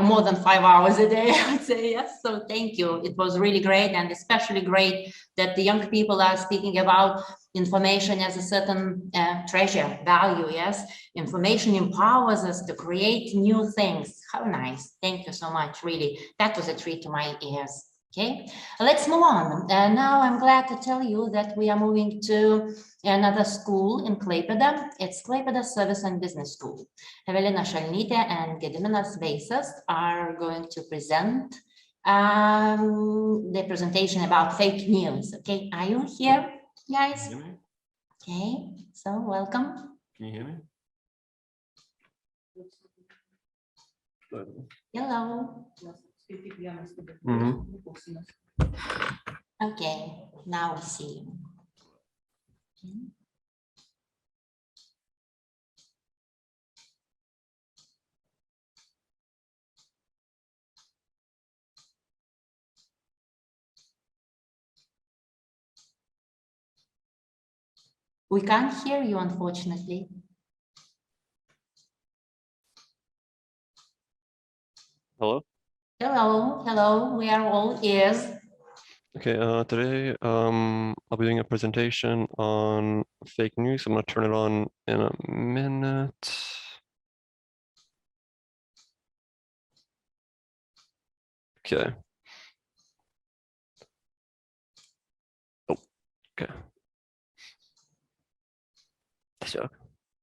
more than 5 hours a day, I would say. Yes, so thank you. It was really great, and especially great that the young people are speaking about information as a certain treasure, value. Yes, information empowers us to create new things. How nice. Thank you so much. Really, that was a treat to my ears. Okay, let's move on. Now I'm glad to tell you that we are moving to another school in Klaipėda. It's Klaipėdos Service and Business School. Evelina Šalnytė and Gediminas Veisas are going to present the presentation about fake news. Okay, are you here, guys? Okay, so welcome. Can you hear me? Hello. Okay, now we see you. Okay. We can't hear you, unfortunately. Hello? Hello, hello, we are all ears. Okay, today I'll be doing a presentation on fake news. I'm gonna turn it on in a minute. Okay. Oh, okay. So,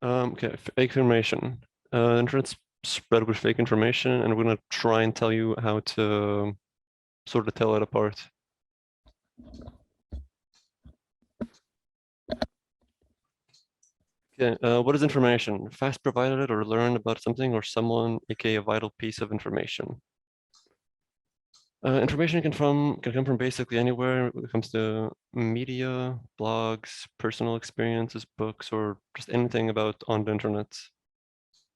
okay, fake information. Internet's spread with fake information, and we're gonna try and tell you how to sort of tell it apart. Okay, what is information? Facts provided or learned about something or someone, aka a vital piece of information. Information can come from basically anywhere when it comes to media, blogs, personal experiences, books, or just anything about on the internet.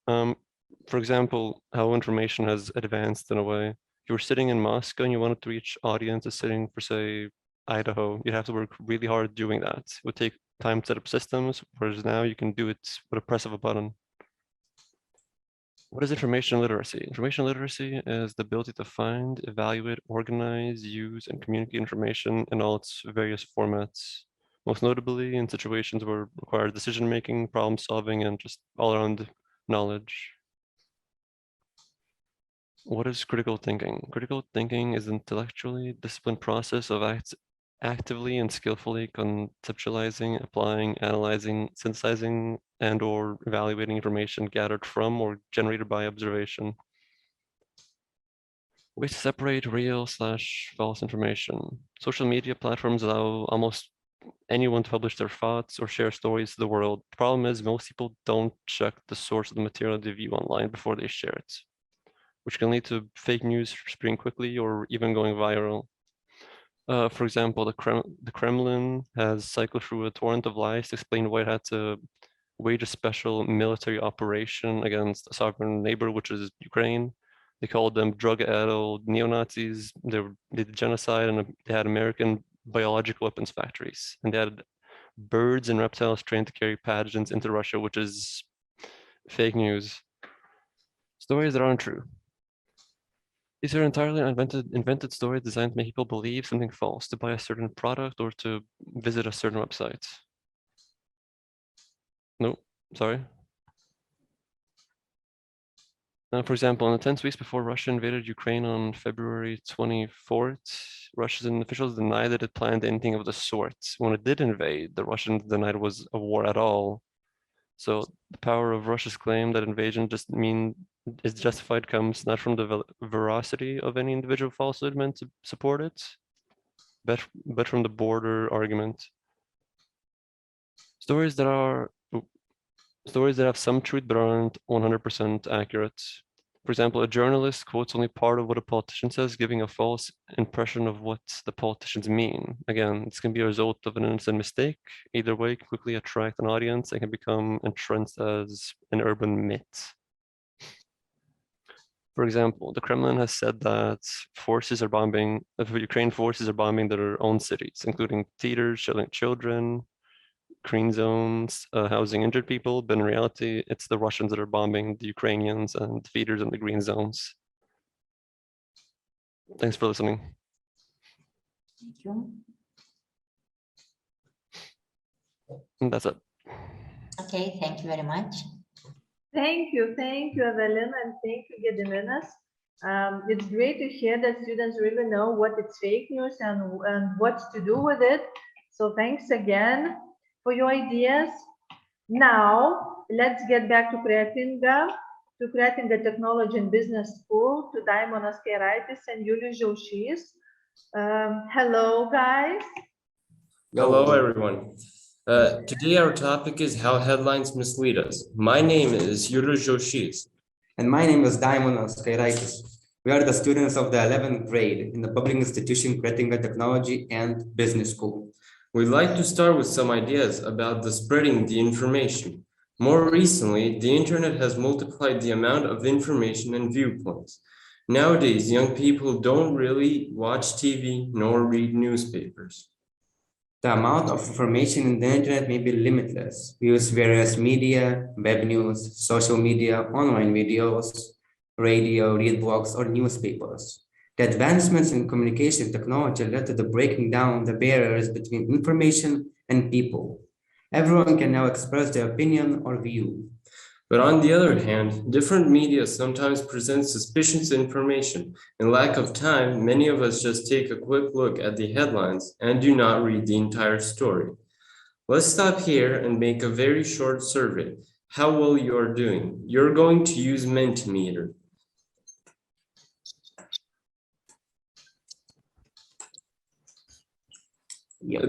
For example, how information has advanced in a way. If you were sitting in Moscow and you wanted to reach audiences sitting for, say, Idaho, you'd have to work really hard doing that. It would take time to set up systems, whereas now you can do it with a press of a button. What is information literacy? Information literacy is the ability to find, evaluate, organize, use, and communicate information in all its various formats, most notably in situations where it requires decision-making, problem-solving, and just all-around knowledge. What is critical thinking? Critical thinking is an intellectually disciplined process of actively and skillfully conceptualizing, applying, analyzing, synthesizing, and or evaluating information gathered from or generated by observation. Ways to separate real/false information. Social media platforms allow almost anyone to publish their thoughts or share stories to the world. The problem is most people don't check the source of the material they view online before they share it, which can lead to fake news spreading quickly or even going viral. For example, the Kremlin has cycled through a torrent of lies to explain why it had to wage a special military operation against a sovereign neighbor, which is Ukraine. They called them drug-addled neo-Nazis. They did genocide, and they had American biological weapons factories. And they had birds and reptiles trained to carry pathogens into Russia, which is fake news. Stories that aren't true. These are entirely invented stories designed to make people believe something false, to buy a certain product or to visit a certain website. No, sorry. For example, in the 10 weeks before Russia invaded Ukraine on February 24th, Russian officials denied that it planned anything of the sort. When it did invade, the Russians denied it was a war at all. So the power of Russia's claim that invasion is justified comes not from the veracity of any individual falsehood meant to support it, but from the border argument. Stories that have some truth but aren't 100% accurate. For example, a journalist quotes only part of what a politician says, giving a false impression of what the politicians mean. Again, this can be a result of an innocent mistake. Either way, can quickly attract an audience and can become entrenched as an urban myth. For example, the Kremlin has said that Ukraine forces are bombing their own cities, including theaters, sheltering children, green zones, housing injured people, but in reality, it's the Russians that are bombing the Ukrainians and theaters in the green zones. Thanks for listening. Thank you. And that's it. Okay, thank you very much. Thank you, Evelyn, and thank you, Gediminas. It's great to hear that students really know what is fake news and what to do with it. So thanks again for your ideas. Now, let's get back to Kretinga Technology and Business School, to Daimonas Kairaitis and Julius Žiaušys. Hello, guys. Hello, everyone. Today our topic is how headlines mislead us. My name is Julius Žiaušys. And my name is Daimonas Kairaitis. We are the students of the 11th grade in the public institution Kretinga Technology and Business School. We'd like to start with some ideas about the spreading the information. More recently, the internet has multiplied the amount of information and viewpoints. Nowadays, young people don't really watch TV nor read newspapers. The amount of information in the internet may be limitless. We use various media, web news, social media, online videos, radio, read blogs, or newspapers. The advancements in communication technology led to the breaking down the barriers between information and people. Everyone can now express their opinion or view. But on the other hand, different media sometimes present suspicious information. In lack of time, many of us just take a quick look at the headlines and do not read the entire story. Let's stop here and make a very short survey. How well you are doing. You're going to use Mentimeter.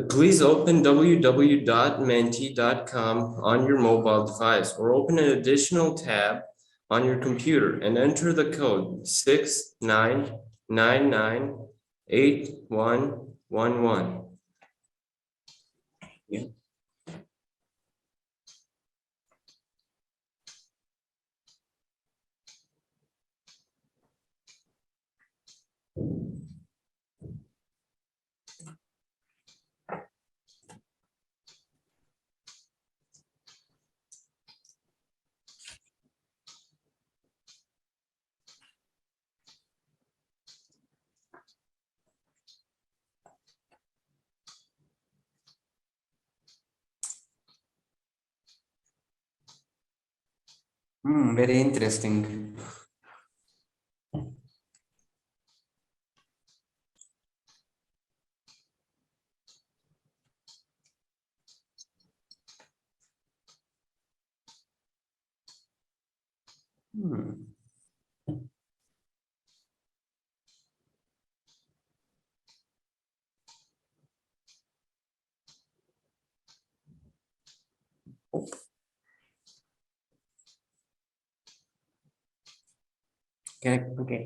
Please open www.menti.com on your mobile device or open an additional tab on your computer and enter the code 69998111. Yeah. Very interesting.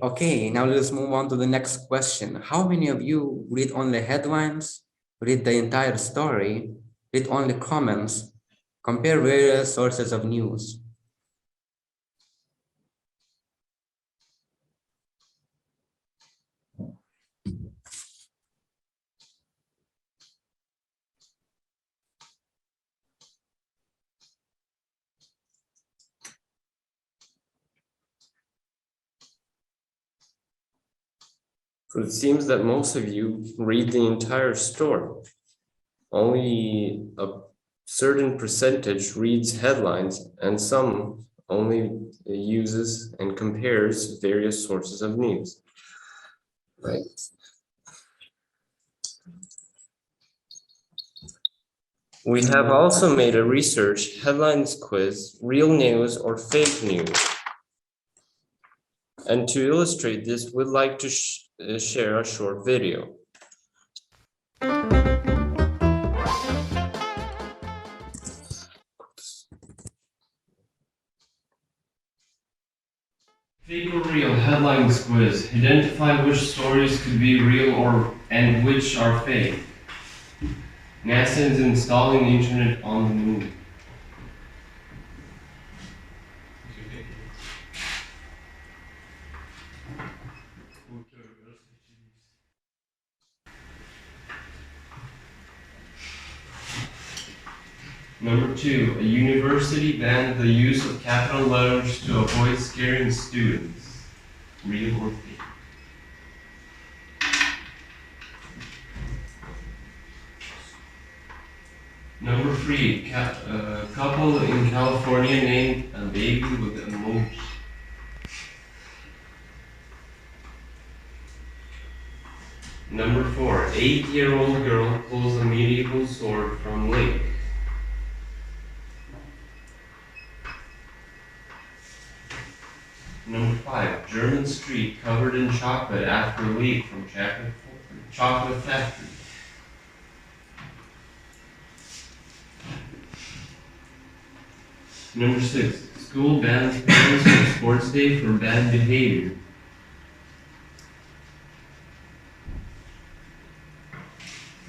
Okay. Now let's move on to the next question. How many of you read only headlines, read the entire story, read only comments, compare various sources of news? So it seems that most of you read the entire story. Only a certain percentage reads headlines and some only uses and compares various sources of news. Right. We have also made a research headlines quiz, real news or fake news. And to illustrate this, we'd like to share a short video. Fake or real headlines quiz. Identify which stories could be real and which are fake. NASA is installing the internet on the moon. Number 2, a university banned the use of capital letters to avoid scaring students. Real or fake? Number 3, a couple in California named a baby with emoji. Number 4, 8-year-old girl pulls a medieval sword from lake. Number 5, German street covered in chocolate after leak from chocolate factory. Number 6, school bans parents on sports day for bad behavior.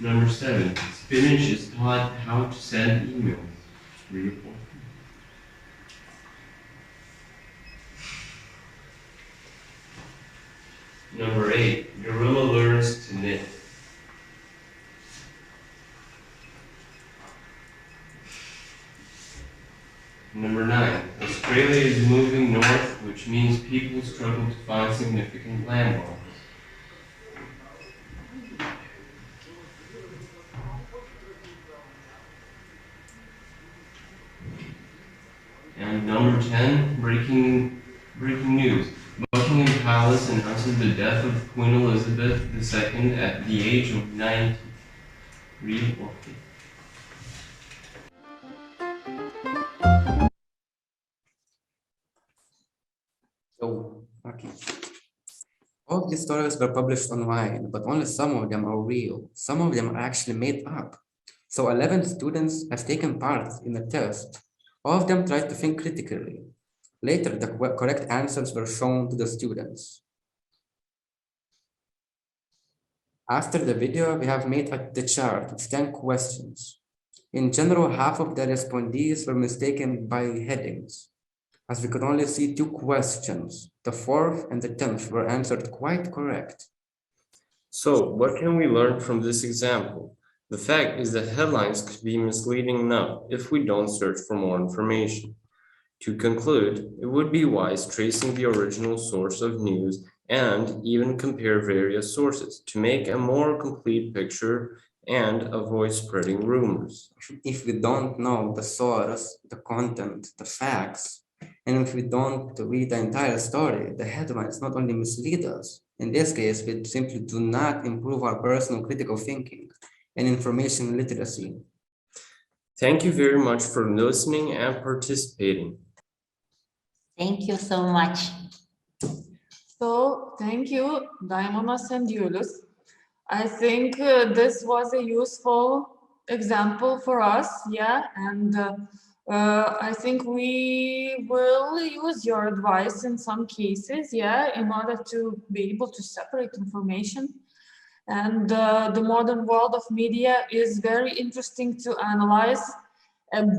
Number 7, spinach is taught how to send emails. Report. Number 8, gorilla learns to knit. Number 9, Australia is moving north, which means people struggle to find significant landmarks. Number 10, breaking news. Buckingham Palace announces the death of Queen Elizabeth II at the age of 90. Real or fake? So, okay. All these stories were published online, but only some of them are real. Some of them are actually made up. So 11 students have taken part in the test. All of them tried to think critically. Later, the correct answers were shown to the students. After the video, we have made the chart with 10 questions. In general, half of the respondees were mistaken by headings, as we could only see 2 questions. The 4th and the 10th were answered quite correct. So, what can we learn from this example? The fact is that headlines could be misleading enough if we don't search for more information. To conclude, it would be wise tracing the original source of news and even compare various sources to make a more complete picture and avoid spreading rumors. If we don't know the source, the content, the facts, and if we don't read the entire story, the headlines not only mislead us, in this case, we simply do not improve our personal critical thinking and information literacy. Thank you very much for listening and participating. Thank you so much. So, thank you, Daimonas and Julius. I think this was a useful example for us, yeah, and I think we will use your advice in some cases, yeah, in order to be able to separate information. And the modern world of media is very interesting to analyze,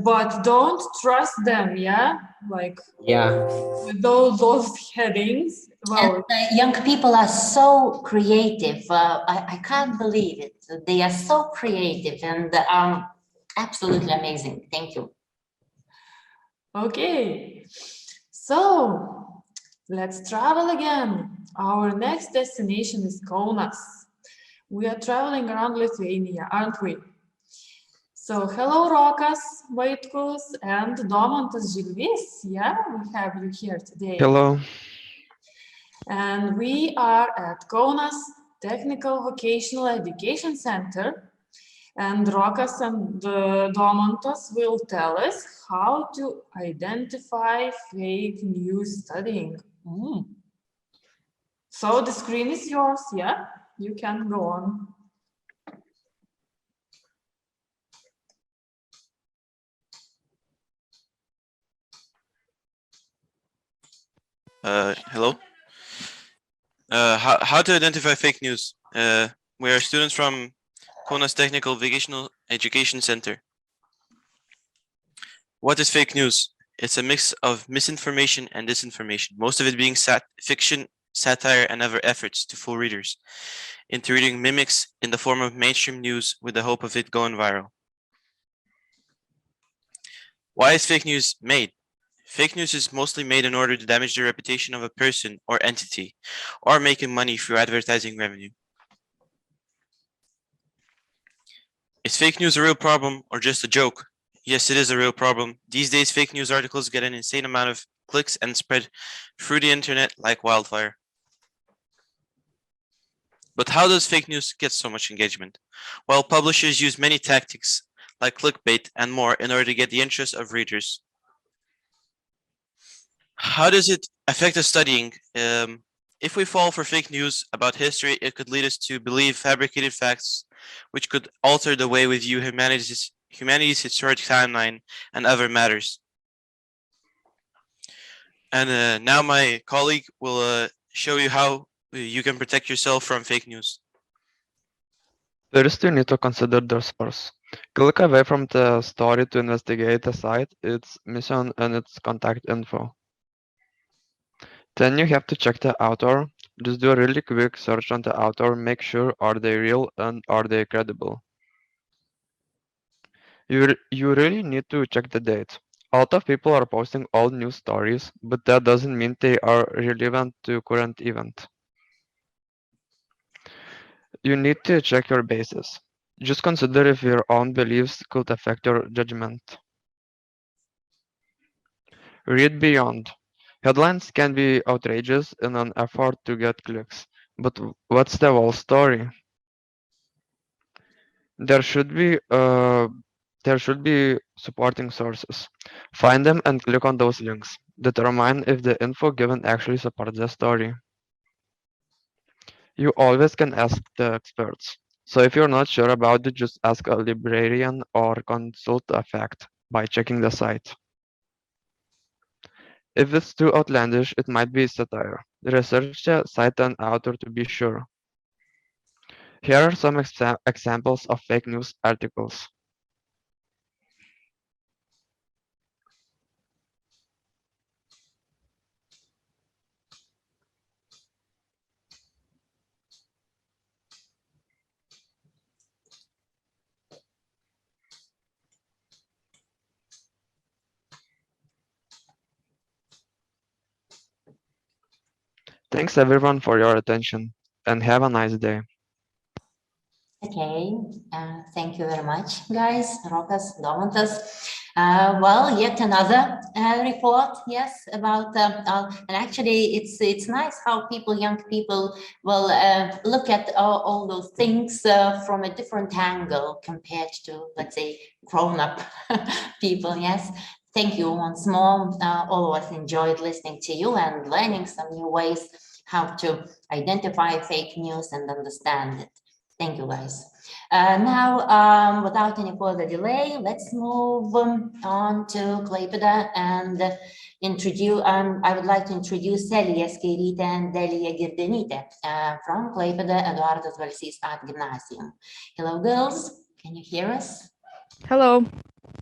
but don't trust them, yeah, like with those headings. Wow. And young people are so creative. I can't believe it. They are so creative and absolutely amazing. Thank you. Okay, so let's travel again. Our next destination is Kaunas. We are traveling around Lithuania, aren't we? So hello, Rokas Vaitkus and Domantas Žilvis. Yeah, we have you here today. Hello. And we are at Kaunas Technical Vocational Education Center. And Rokas and Domantas will tell us how to identify fake news studying. So the screen is yours, yeah? You can go on. Hello. How to identify fake news? We are students from Kaunas Technical Vocational Education Center. What is fake news? It's a mix of misinformation and disinformation, most of it being fiction, satire, and other efforts to fool readers into reading mimics in the form of mainstream news with the hope of it going viral. Why is fake news made? Fake news is mostly made in order to damage the reputation of a person or entity, or making money through advertising revenue. Is fake news a real problem or just a joke? Yes, it is a real problem. These days, fake news articles get an insane amount of clicks and spread through the internet like wildfire. But how does fake news get so much engagement? Well, publishers use many tactics like clickbait and more in order to get the interest of readers. How does it affect us studying? If we fall for fake news about history, it could lead us to believe fabricated facts, which could alter the way we view humanity's historic timeline and other matters. And now my colleague will show you how you can protect yourself from fake news. First, you need to consider the source. Click away from the story to investigate the site, its mission, and its contact info. Then you have to check the author. Just do a really quick search on the author, make sure are they real and are they credible. You really need to check the date. A lot of people are posting old news stories, but that doesn't mean they are relevant to current event. You need to check your basis. Just consider if your own beliefs could affect your judgment. Read beyond. Headlines can be outrageous in an effort to get clicks, but what's the whole story? There should be supporting sources. Find them and click on those links. Determine if the info given actually supports the story. You always can ask the experts. So if you're not sure about it, just ask a librarian or consult a fact by checking the site. If it's too outlandish, it might be satire. Research the site and author to be sure. Here are some examples of fake news articles. Thanks everyone for your attention and have a nice day. Okay, thank you very much, guys. Rokas, Domantas. Well, yet another report, yes, about and actually it's nice how young people will look at all those things from a different angle compared to, let's say, grown-up people. Yes, thank you once more. All of us enjoyed listening to you and learning some new ways how to identify fake news and understand it. Thank you, guys. Now, without any further delay, let's move on to Klaipėda and introduce. I would like to introduce Elija Skairytė and Delija Girdenytė from Klaipėda Eduardas Balsys Art Gymnasium. Hello, girls. Can you hear us? Hello.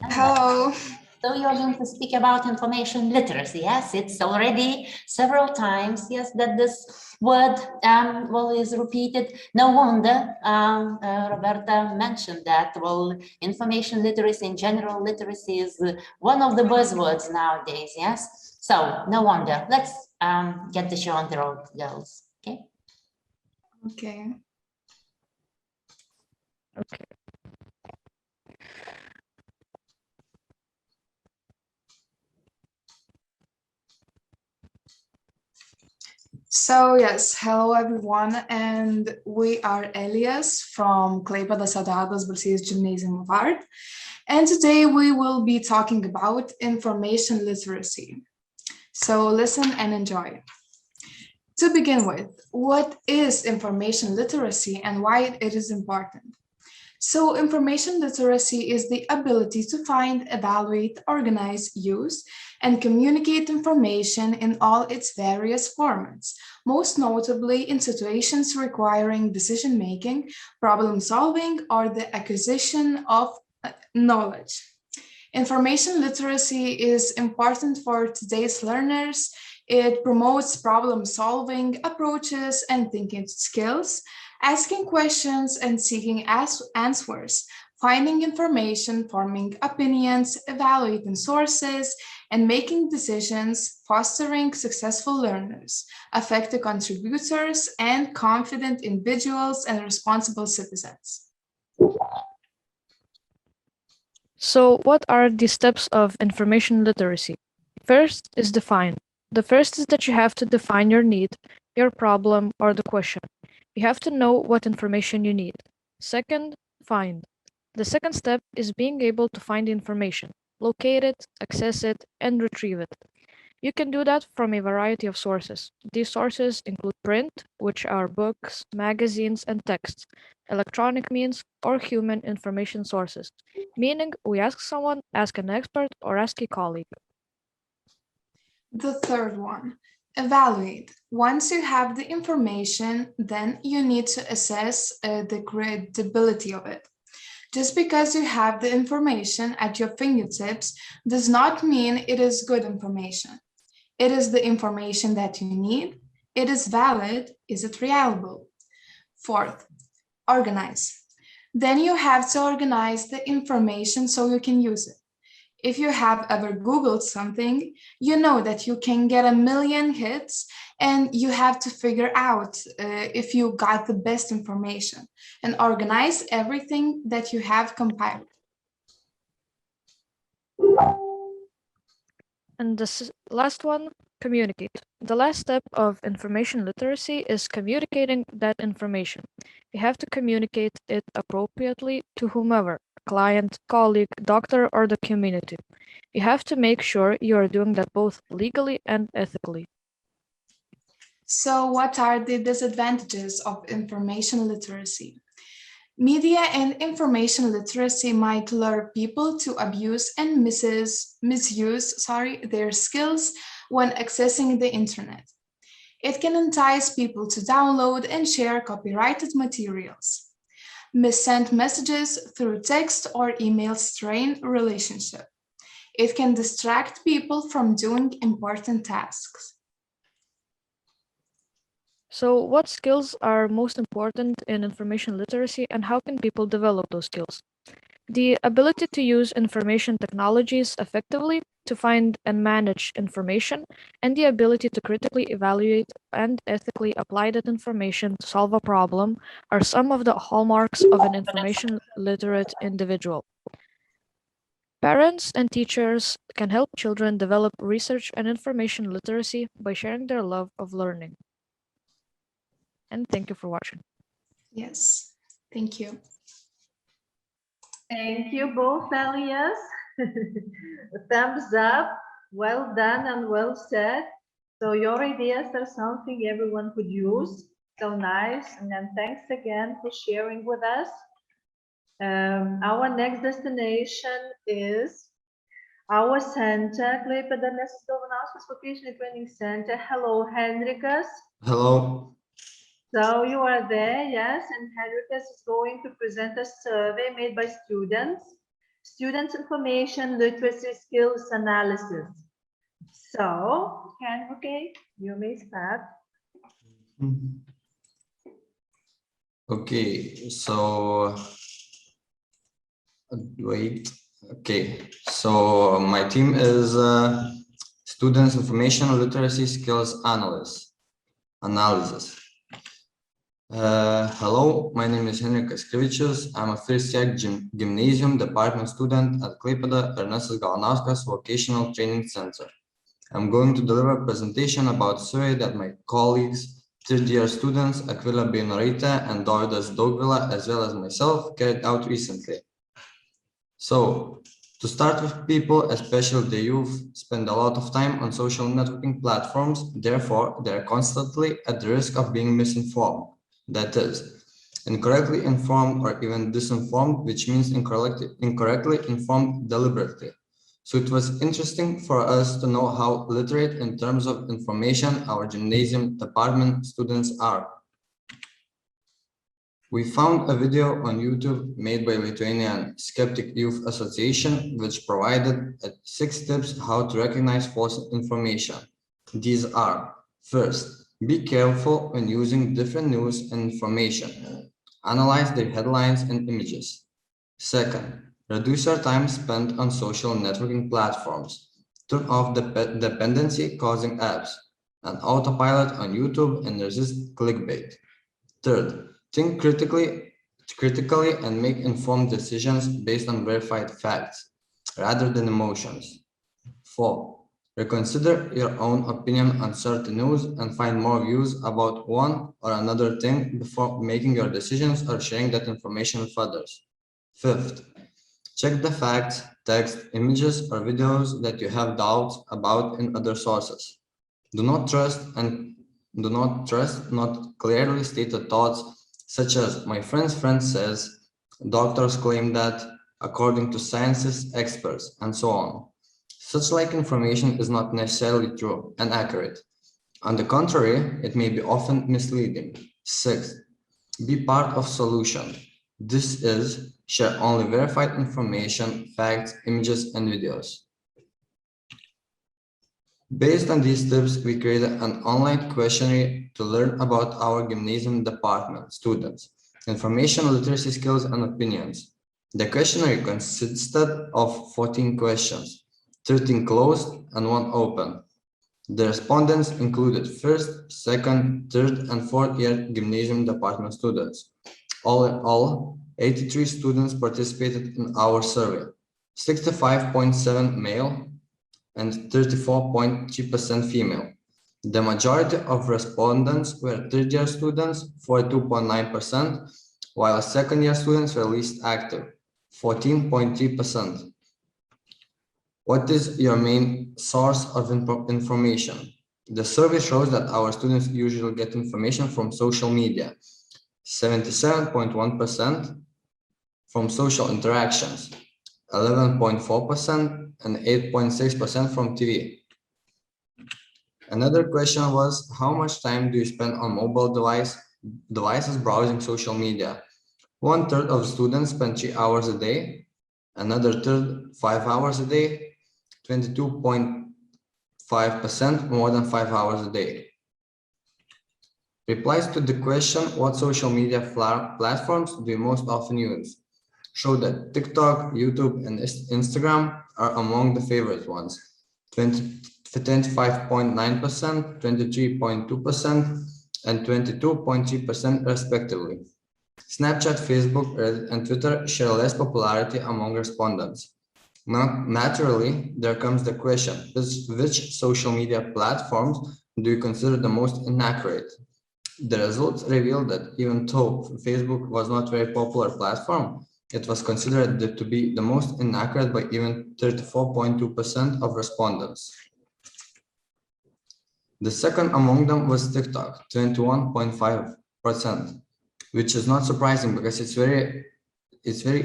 Hello. So you're going to speak about information literacy. Yes, it's already several times, yes, that this word well is repeated. No wonder Roberta mentioned that. Well, information literacy and general literacy is one of the buzzwords nowadays. Yes, so no wonder. Let's get the show on the road, girls. Okay. Okay. Okay. So yes, hello everyone, and we are Elias from Klaipėdos Eduardas Balsys Gymnasium of Art, and today we will be talking about information literacy. So listen and enjoy. To begin with, what is information literacy and why it is important? So information literacy is the ability to find, evaluate, organize, use, and communicate information in all its various formats, most notably in situations requiring decision-making, problem-solving, or the acquisition of knowledge. Information literacy is important for today's learners. It promotes problem-solving approaches and thinking skills, asking questions and seeking answers, finding information, forming opinions, evaluating sources, and making decisions, fostering successful learners, effective contributors, and confident individuals and responsible citizens. So what are the steps of information literacy? First is define. The first is that you have to define your need, your problem, or the question. You have to know what information you need. Second, find. The second step is being able to find information, locate it, access it, and retrieve it. You can do that from a variety of sources. These sources include print, which are books, magazines, and texts, electronic means, or human information sources, meaning we ask someone, ask an expert, or ask a colleague. The third one, evaluate. Once you have the information, then you need to assess the credibility of it. Just because you have the information at your fingertips does not mean it is good information. It is the information that you need. It is valid. Is it reliable? Fourth, organize. Then you have to organize the information so you can use it. If you have ever Googled something, you know that you can get 1 million hits and you have to figure out if you got the best information and organize everything that you have compiled. And the last one, communicate. The last step of information literacy is communicating that information. You have to communicate it appropriately to whomever, client, colleague, doctor, or the community. You have to make sure you are doing that both legally and ethically. So what are the disadvantages of information literacy? Media and information literacy might lure people to abuse and misuse their skills when accessing the internet. It can entice people to download and share copyrighted materials. Missend messages through text or email strain relationship. It can distract people from doing important tasks. So what skills are most important in information literacy and how can people develop those skills? The ability to use information technologies effectively to find and manage information, and the ability to critically evaluate and ethically apply that information to solve a problem are some of the hallmarks of an information literate individual. Parents and teachers can help children develop research and information literacy by sharing their love of learning. And thank you for watching. Yes, thank you. Thank you both, Elias. Thumbs up. Well done and well said. So your ideas are something everyone could use. So nice. And then thanks again for sharing with us. Our next destination is our center, Klaipėdos Ernesto Galvanausko Vocational Training Center. Hello, Henrikas. Hello. So you are there, yes, and Henrikas is going to present a survey made by students' information literacy skills analysis. So, Henrikas, you may start. Okay, so wait. Okay, so my team is students' information literacy skills analysis. Hello, my name is Henrikas. I'm a first-year gymnasium department student at Klaipėdos Ernesto Galvanausko Vocational Training Center. I'm going to deliver a presentation about a survey that my colleagues, third-year students Akvilė Beinoraitė and Dovydas Daugvila, as well as myself, carried out recently. So, to start with, people, especially the youth, spend a lot of time on social networking platforms. Therefore, they are constantly at the risk of being misinformed. That is, incorrectly informed or even disinformed, which means incorrectly informed deliberately. So it was interesting for us to know how literate in terms of information our gymnasium department students are. We found a video on YouTube made by Lithuanian Skeptic Youth Association, which provided 6 tips how to recognize false information. These are: first, be careful when using different news and information. Analyze their headlines and images. Second, reduce your time spent on social networking platforms. Turn off the dependency-causing apps and autopilot on YouTube and resist clickbait. Third, think critically and make informed decisions based on verified facts rather than emotions. Fourth, reconsider your own opinion on certain news and find more views about one or another thing before making your decisions or sharing that information with others. Fifth, check the facts, text, images, or videos that you have doubts about in other sources. Do not trust not clearly stated thoughts such as "my friend's friend says," "doctors claim that," "according to scientists, experts," and so on. Such like information is not necessarily true and accurate. On the contrary, it may be often misleading. Sixth, be part of solution. This is, share only verified information, facts, images, and videos. Based on these tips, we created an online questionnaire to learn about our gymnasium department students, information literacy skills, and opinions. The questionnaire consisted of 14 questions, 13 closed and 1 open. The respondents included first, second, third, and fourth year gymnasium department students. All in all, 83 students participated in our survey, 65.7 male and 34.3% female. The majority of respondents were third-year students, 42.9%, while second-year students were least active, 14.3%. What is your main source of information? The survey shows that our students usually get information from social media, 77.1%, from social interactions, 11.4%, and 8.6% from TV. Another question was, how much time do you spend on mobile devices browsing social media? 1/3 of students spend 3 hours a day, another third 5 hours a day, 22.5% more than 5 hours a day. Replies to the question, what social media platforms do you most often use? Show that TikTok, YouTube, and Instagram are among the favorite ones. 25.9%, 23.2%, and 22.3% respectively. Snapchat, Facebook, Reddit, and Twitter share less popularity among respondents. Naturally, there comes the question, which social media platforms do you consider the most inaccurate? The results reveal that even though Facebook was not a very popular platform, it was considered to be the most inaccurate by even 34.2% of respondents. The second among them was TikTok, 21.5%, which is not surprising because it's very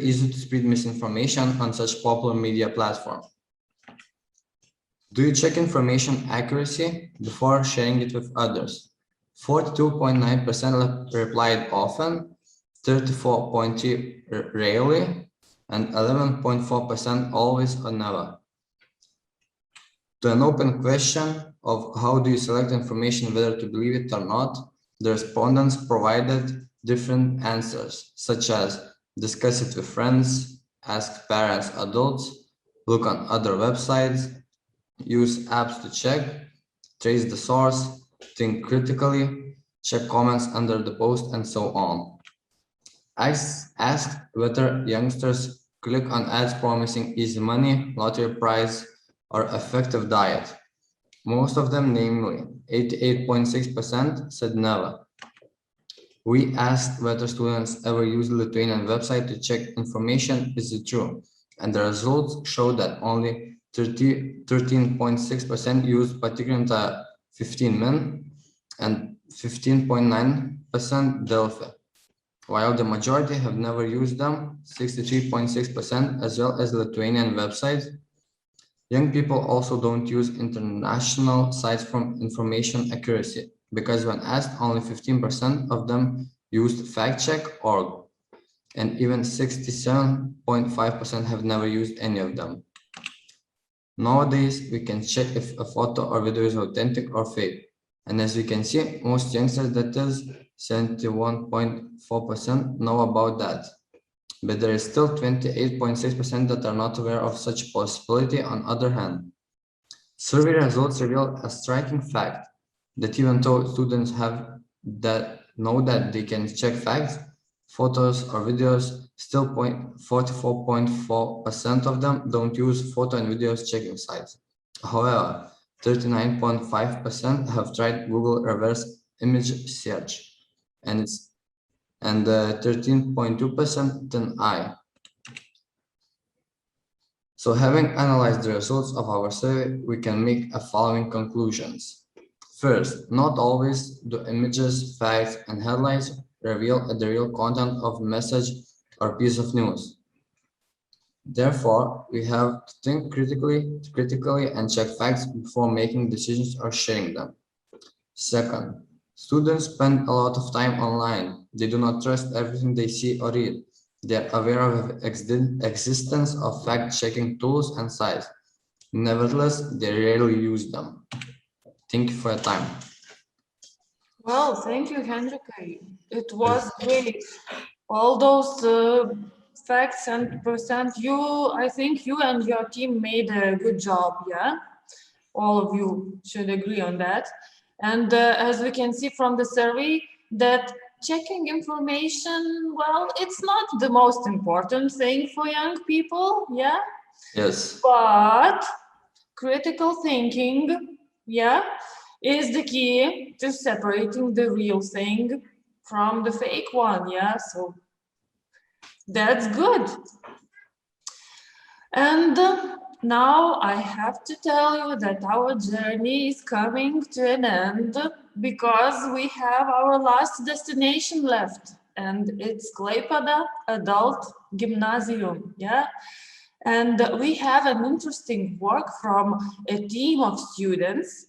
easy to spread misinformation on such popular media platform. Do you check information accuracy before sharing it with others? 42.9% replied often, 34.3% rarely, and 11.4% always or never. To an open question of how do you select information whether to believe it or not, the respondents provided different answers, such as discuss it with friends, ask parents, adults, look on other websites, use apps to check, trace the source, think critically, check comments under the post, and so on. I asked whether youngsters click on ads promising easy money, lottery prize, or effective diet. Most of them, namely 88.6%, said never. We asked whether students ever use the Lithuanian website to check information. Is it true? And the results show that only 13.6% used patikrinta 15 min and 15.9% Delphi, while the majority have never used them, 63.6%, as well as Lithuanian websites. Young people also don't use international sites from information accuracy, because when asked, only 15% of them used factcheck.org, and even 67.5% have never used any of them. Nowadays, we can check if a photo or video is authentic or fake. And as we can see, most youngsters, that is 71.4%, know about that. But there is still 28.6% that are not aware of such possibility. On the other hand, survey results reveal a striking fact that even though students know that they can check facts, photos or videos, still 44.4% of them don't use photo and videos checking sites. However, 39.5% have tried Google reverse image search, and 13.2% deny. So having analyzed the results of our survey, we can make the following conclusions. First, not always do images, facts, and headlines reveal the real content of a message or piece of news. Therefore, we have to think critically and check facts before making decisions or sharing them. Second, students spend a lot of time online. They do not trust everything they see or read. They are aware of the existence of fact-checking tools and sites. Nevertheless, they rarely use them. Thank you for your time. Well, thank you, Henrique. It was great. All those facts and percent, I think you and your team made a good job, yeah? All of you should agree on that. And as we can see from the survey, that checking information, well, it's not the most important thing for young people, yeah? Yes. But critical thinking, yeah, is the key to separating the real thing from the fake one, yeah, so that's good. And now I have to tell you that our journey is coming to an end because we have our last destination left, and it's Klaipėda Adult Gymnasium, yeah? And we have an interesting work from a team of students.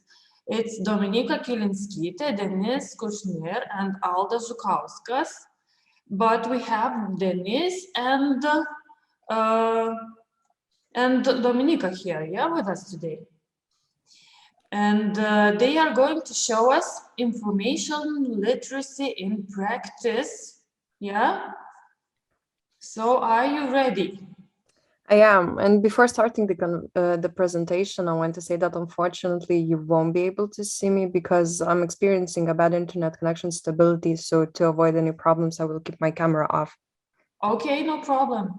It's Dominika Kilinskytė, Denis Kushner, and Alda Žukauskas. But we have Denis and Dominika here, yeah, with us today. And they are going to show us information literacy in practice, yeah? So are you ready? I am. And before starting the presentation, I want to say that unfortunately you won't be able to see me because I'm experiencing a bad internet connection stability. So to avoid any problems, I will keep my camera off. Okay, no problem.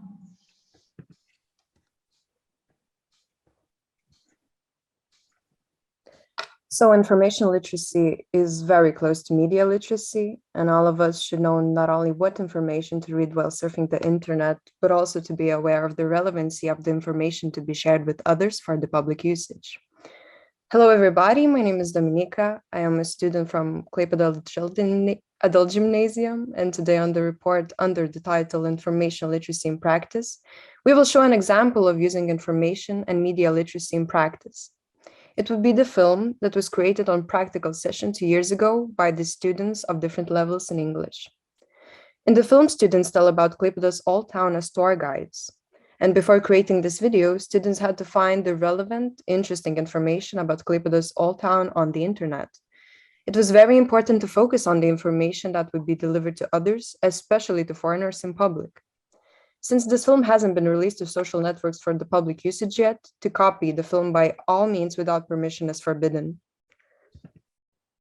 So information literacy is very close to media literacy, and all of us should know not only what information to read while surfing the internet, but also to be aware of the relevancy of the information to be shared with others for the public usage. Hello, everybody. My name is Dominika. I am a student from Klaipėdos Adult Gymnasium, and today on the report under the title Information Literacy in Practice, we will show an example of using information and media literacy in practice. It would be the film that was created on practical session 2 years ago by the students of different levels in English. In the film, students tell about Klaipėdos Old Town as tour guides. And before creating this video, students had to find the relevant, interesting information about Klaipėdos Old Town on the internet. It was very important to focus on the information that would be delivered to others, especially to foreigners in public. Since this film hasn't been released to social networks for the public usage yet, to copy the film by all means without permission is forbidden.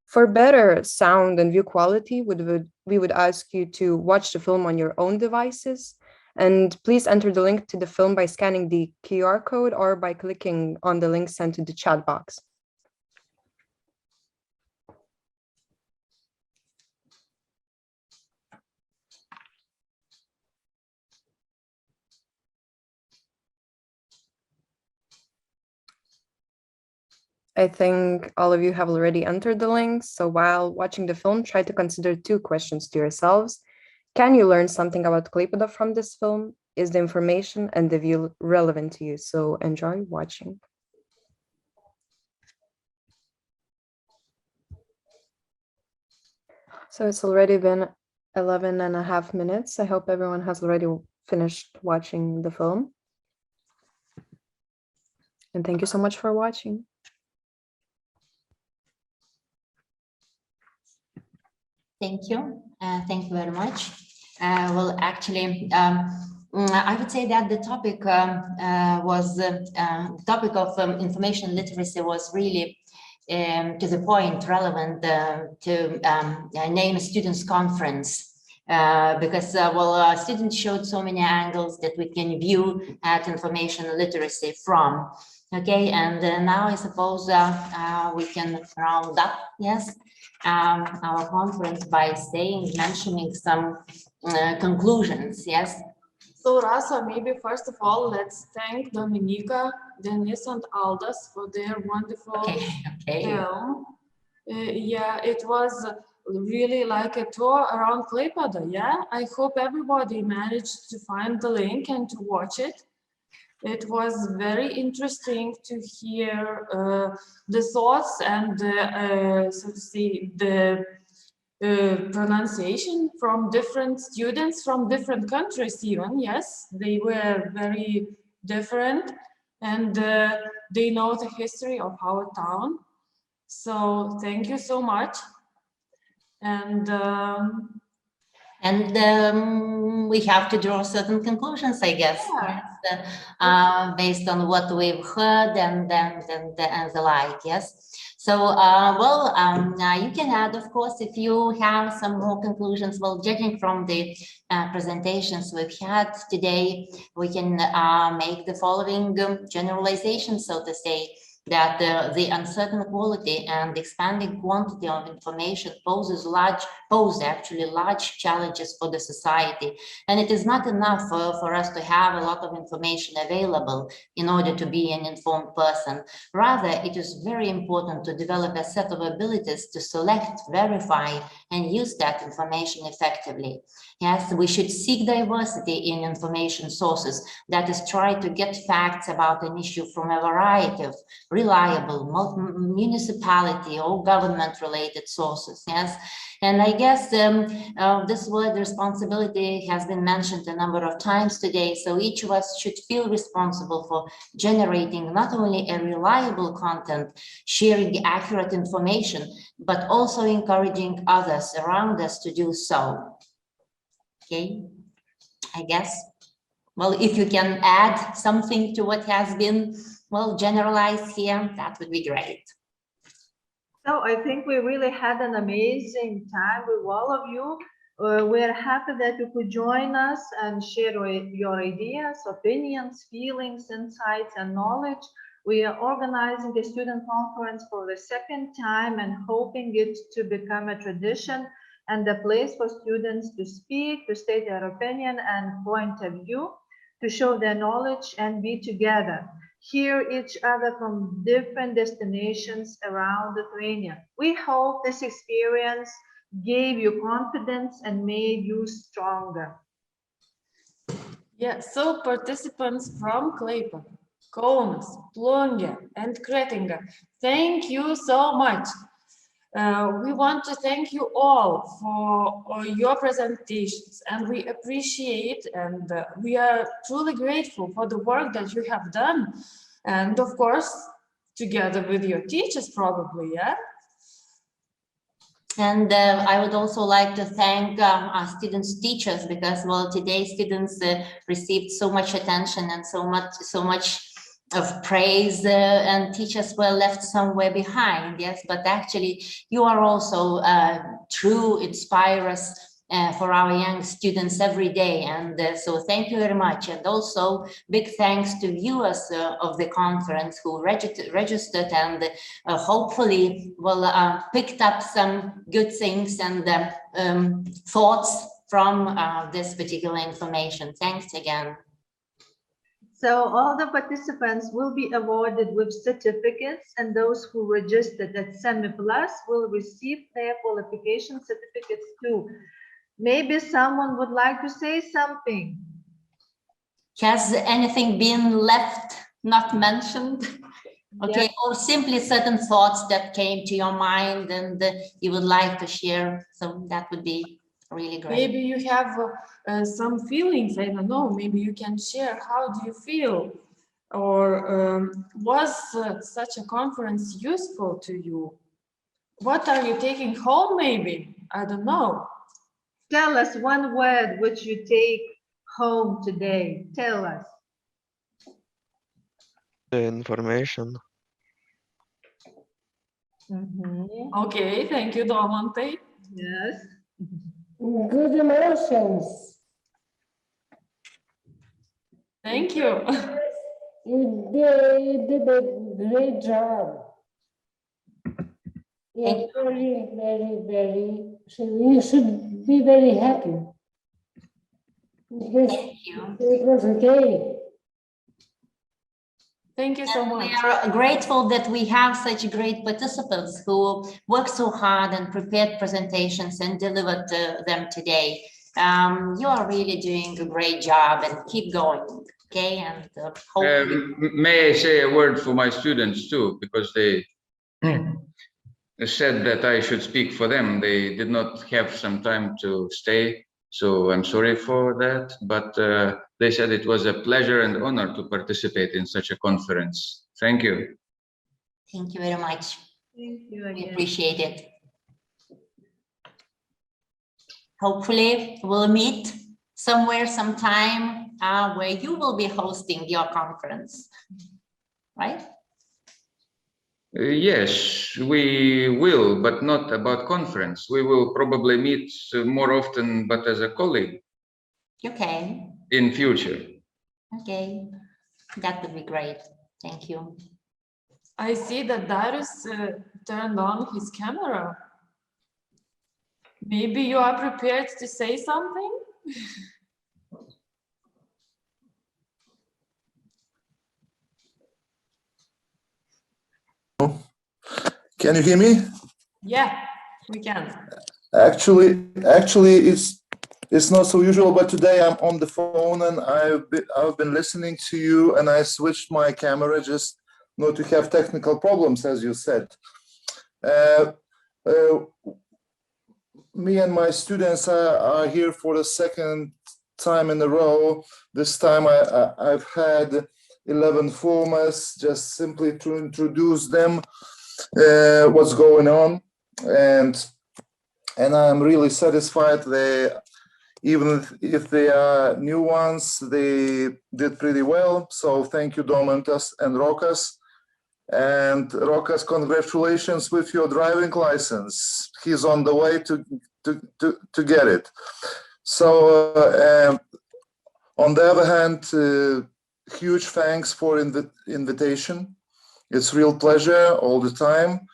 For better sound and view quality, we would ask you to watch the film on your own devices, and please enter the link to the film by scanning the QR code or by clicking on the link sent to the chat box. I think all of you have already entered the links. So while watching the film, try to consider 2 questions to yourselves. Can you learn something about Klaipėda from this film? Is the information and the view relevant to you? So enjoy watching. So it's already been 11.5 minutes. I hope everyone has already finished watching the film. And thank you so much for watching. Thank you. Thank you very much. Well, actually, I would say that the topic topic of information literacy was really to the point, relevant to name a students' conference. Because students showed so many angles that we can view at information literacy from. Okay, and now I suppose we can round up, yes, our conference by mentioning some conclusions, yes. So Rasa, maybe first of all, let's thank Dominika, Denis, and Aldas for their wonderful film. Yeah, it was really like a tour around Klaipėda, yeah? I hope everybody managed to find the link and to watch it. It was very interesting to hear the thoughts and so to say, the pronunciation from different students from different countries even, yes, they were very different and they know the history of our town. So thank you so much. And we have to draw certain conclusions, I guess, based on what we've heard and the like, yes. So, you can add, of course, if you have some more conclusions. Well, judging from the presentations we've had today, we can make the following generalizations, so to say. that the uncertain quality and expanding quantity of information pose actually large challenges for the society. And it is not enough for us to have a lot of information available in order to be an informed person. Rather, it is very important to develop a set of abilities to select, verify, and use that information effectively. Yes, we should seek diversity in information sources, that is, try to get facts about an issue from a variety of reliable municipality or government-related sources. Yes, and I guess this word responsibility has been mentioned a number of times today. So each of us should feel responsible for generating not only a reliable content, sharing accurate information, but also encouraging others around us to do so. Okay, I guess. Well, if you can add something to what has been, well, generalized here, that would be great. So I think we really had an amazing time with all of you. We're happy that you could join us and share your ideas, opinions, feelings, insights, and knowledge. We are organizing a student conference for the second time and hoping it to become a tradition and a place for students to speak, to state their opinion and point of view, to show their knowledge and be together, hear each other from different destinations around Lithuania. We hope this experience gave you confidence and made you stronger. Yes, so participants from Klaipėda, Kaunas, Plungė, and Kretinga, thank you so much. We want to thank you all for your presentations, and we appreciate and we are truly grateful for the work that you have done, and of course together with your teachers probably, yeah? And I would also like to thank our students' teachers, because, well, today students received so much attention and so much of praise, and teachers were left somewhere behind. Yes, but actually you are also true inspirers for our young students every day, and so thank you very much. And also big thanks to viewers of the conference who registered and hopefully will picked up some good things and thoughts from this particular information. Thanks again. So all the participants will be awarded with certificates, and those who registered at SemiPlus will receive their qualification certificates too. Maybe someone would like to say something. Has anything been left not mentioned? Okay, yes. Or simply certain thoughts that came to your mind and you would like to share, so that would be really great. Maybe you have some feelings, I don't know, maybe you can share, how do you feel? Or was such a conference useful to you? What are you taking home maybe? I don't know. Tell us one word which you take home today. Tell us. The information. Okay, thank you, Domante. Yes. Good emotions. Thank you. You did a great job. You're very, very, very, you should be very happy. Thank you. It was okay. Thank you so much. We are grateful that we have such great participants who worked so hard and prepared presentations and delivered them today. You are really doing a great job, and keep going, okay? And may I say a word for my students too, because they said that I should speak for them. They did not have some time to stay, so I'm sorry for that, but they said it was a pleasure and honor to participate in such a conference. Thank you. Thank you very much. Thank you again. We appreciate it. Hopefully we'll meet somewhere, sometime where you will be hosting your conference, right? Yes, we will, but not about conference. We will probably meet more often, but as a colleague. Okay. In future. Okay, that would be great. Thank you. I see that Darius turned on his camera. Maybe you are prepared to say something? Can you hear me? Yeah, we can. Actually, it's not so usual, but today I'm on the phone and I've been listening to you, and I switched my camera just not to have technical problems, as you said. Me and my students are here for the second time in a row. This time I've had 11 formers, just simply to introduce them what's going on, and I'm really satisfied. They, even if they are new ones, they did pretty well. So thank you, Domantas and Rokas. And Rokas, congratulations with your driving license. He's on the way to get it. So on the other hand, huge thanks for the invitation. It's real pleasure all the time,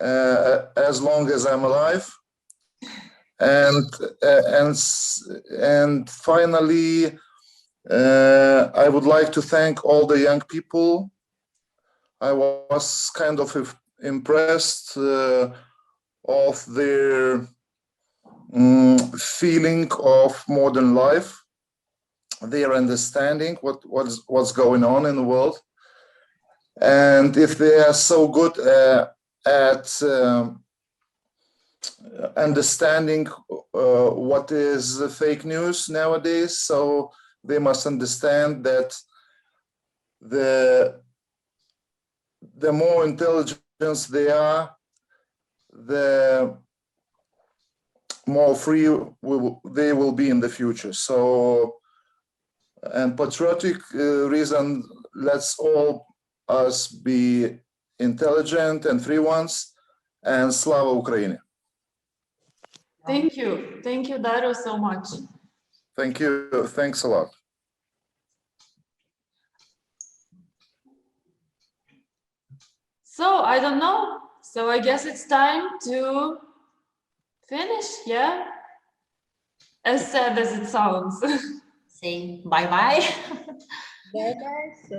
as long as I'm alive. And finally, I would like to thank all the young people. I was kind of impressed of their feeling of modern life, their understanding what's going on in the world. And if they are so good at understanding what is fake news nowadays, so they must understand that the more intelligence they are, the more free they will be in the future. So, and patriotic reason, let's all us be intelligent and free ones, and Slava Ukraini. Thank you, Dario, so much. Thank you, thanks a lot. So I don't know, so I guess it's time to finish, yeah? As sad as it sounds. Say bye-bye. Bye, guys. So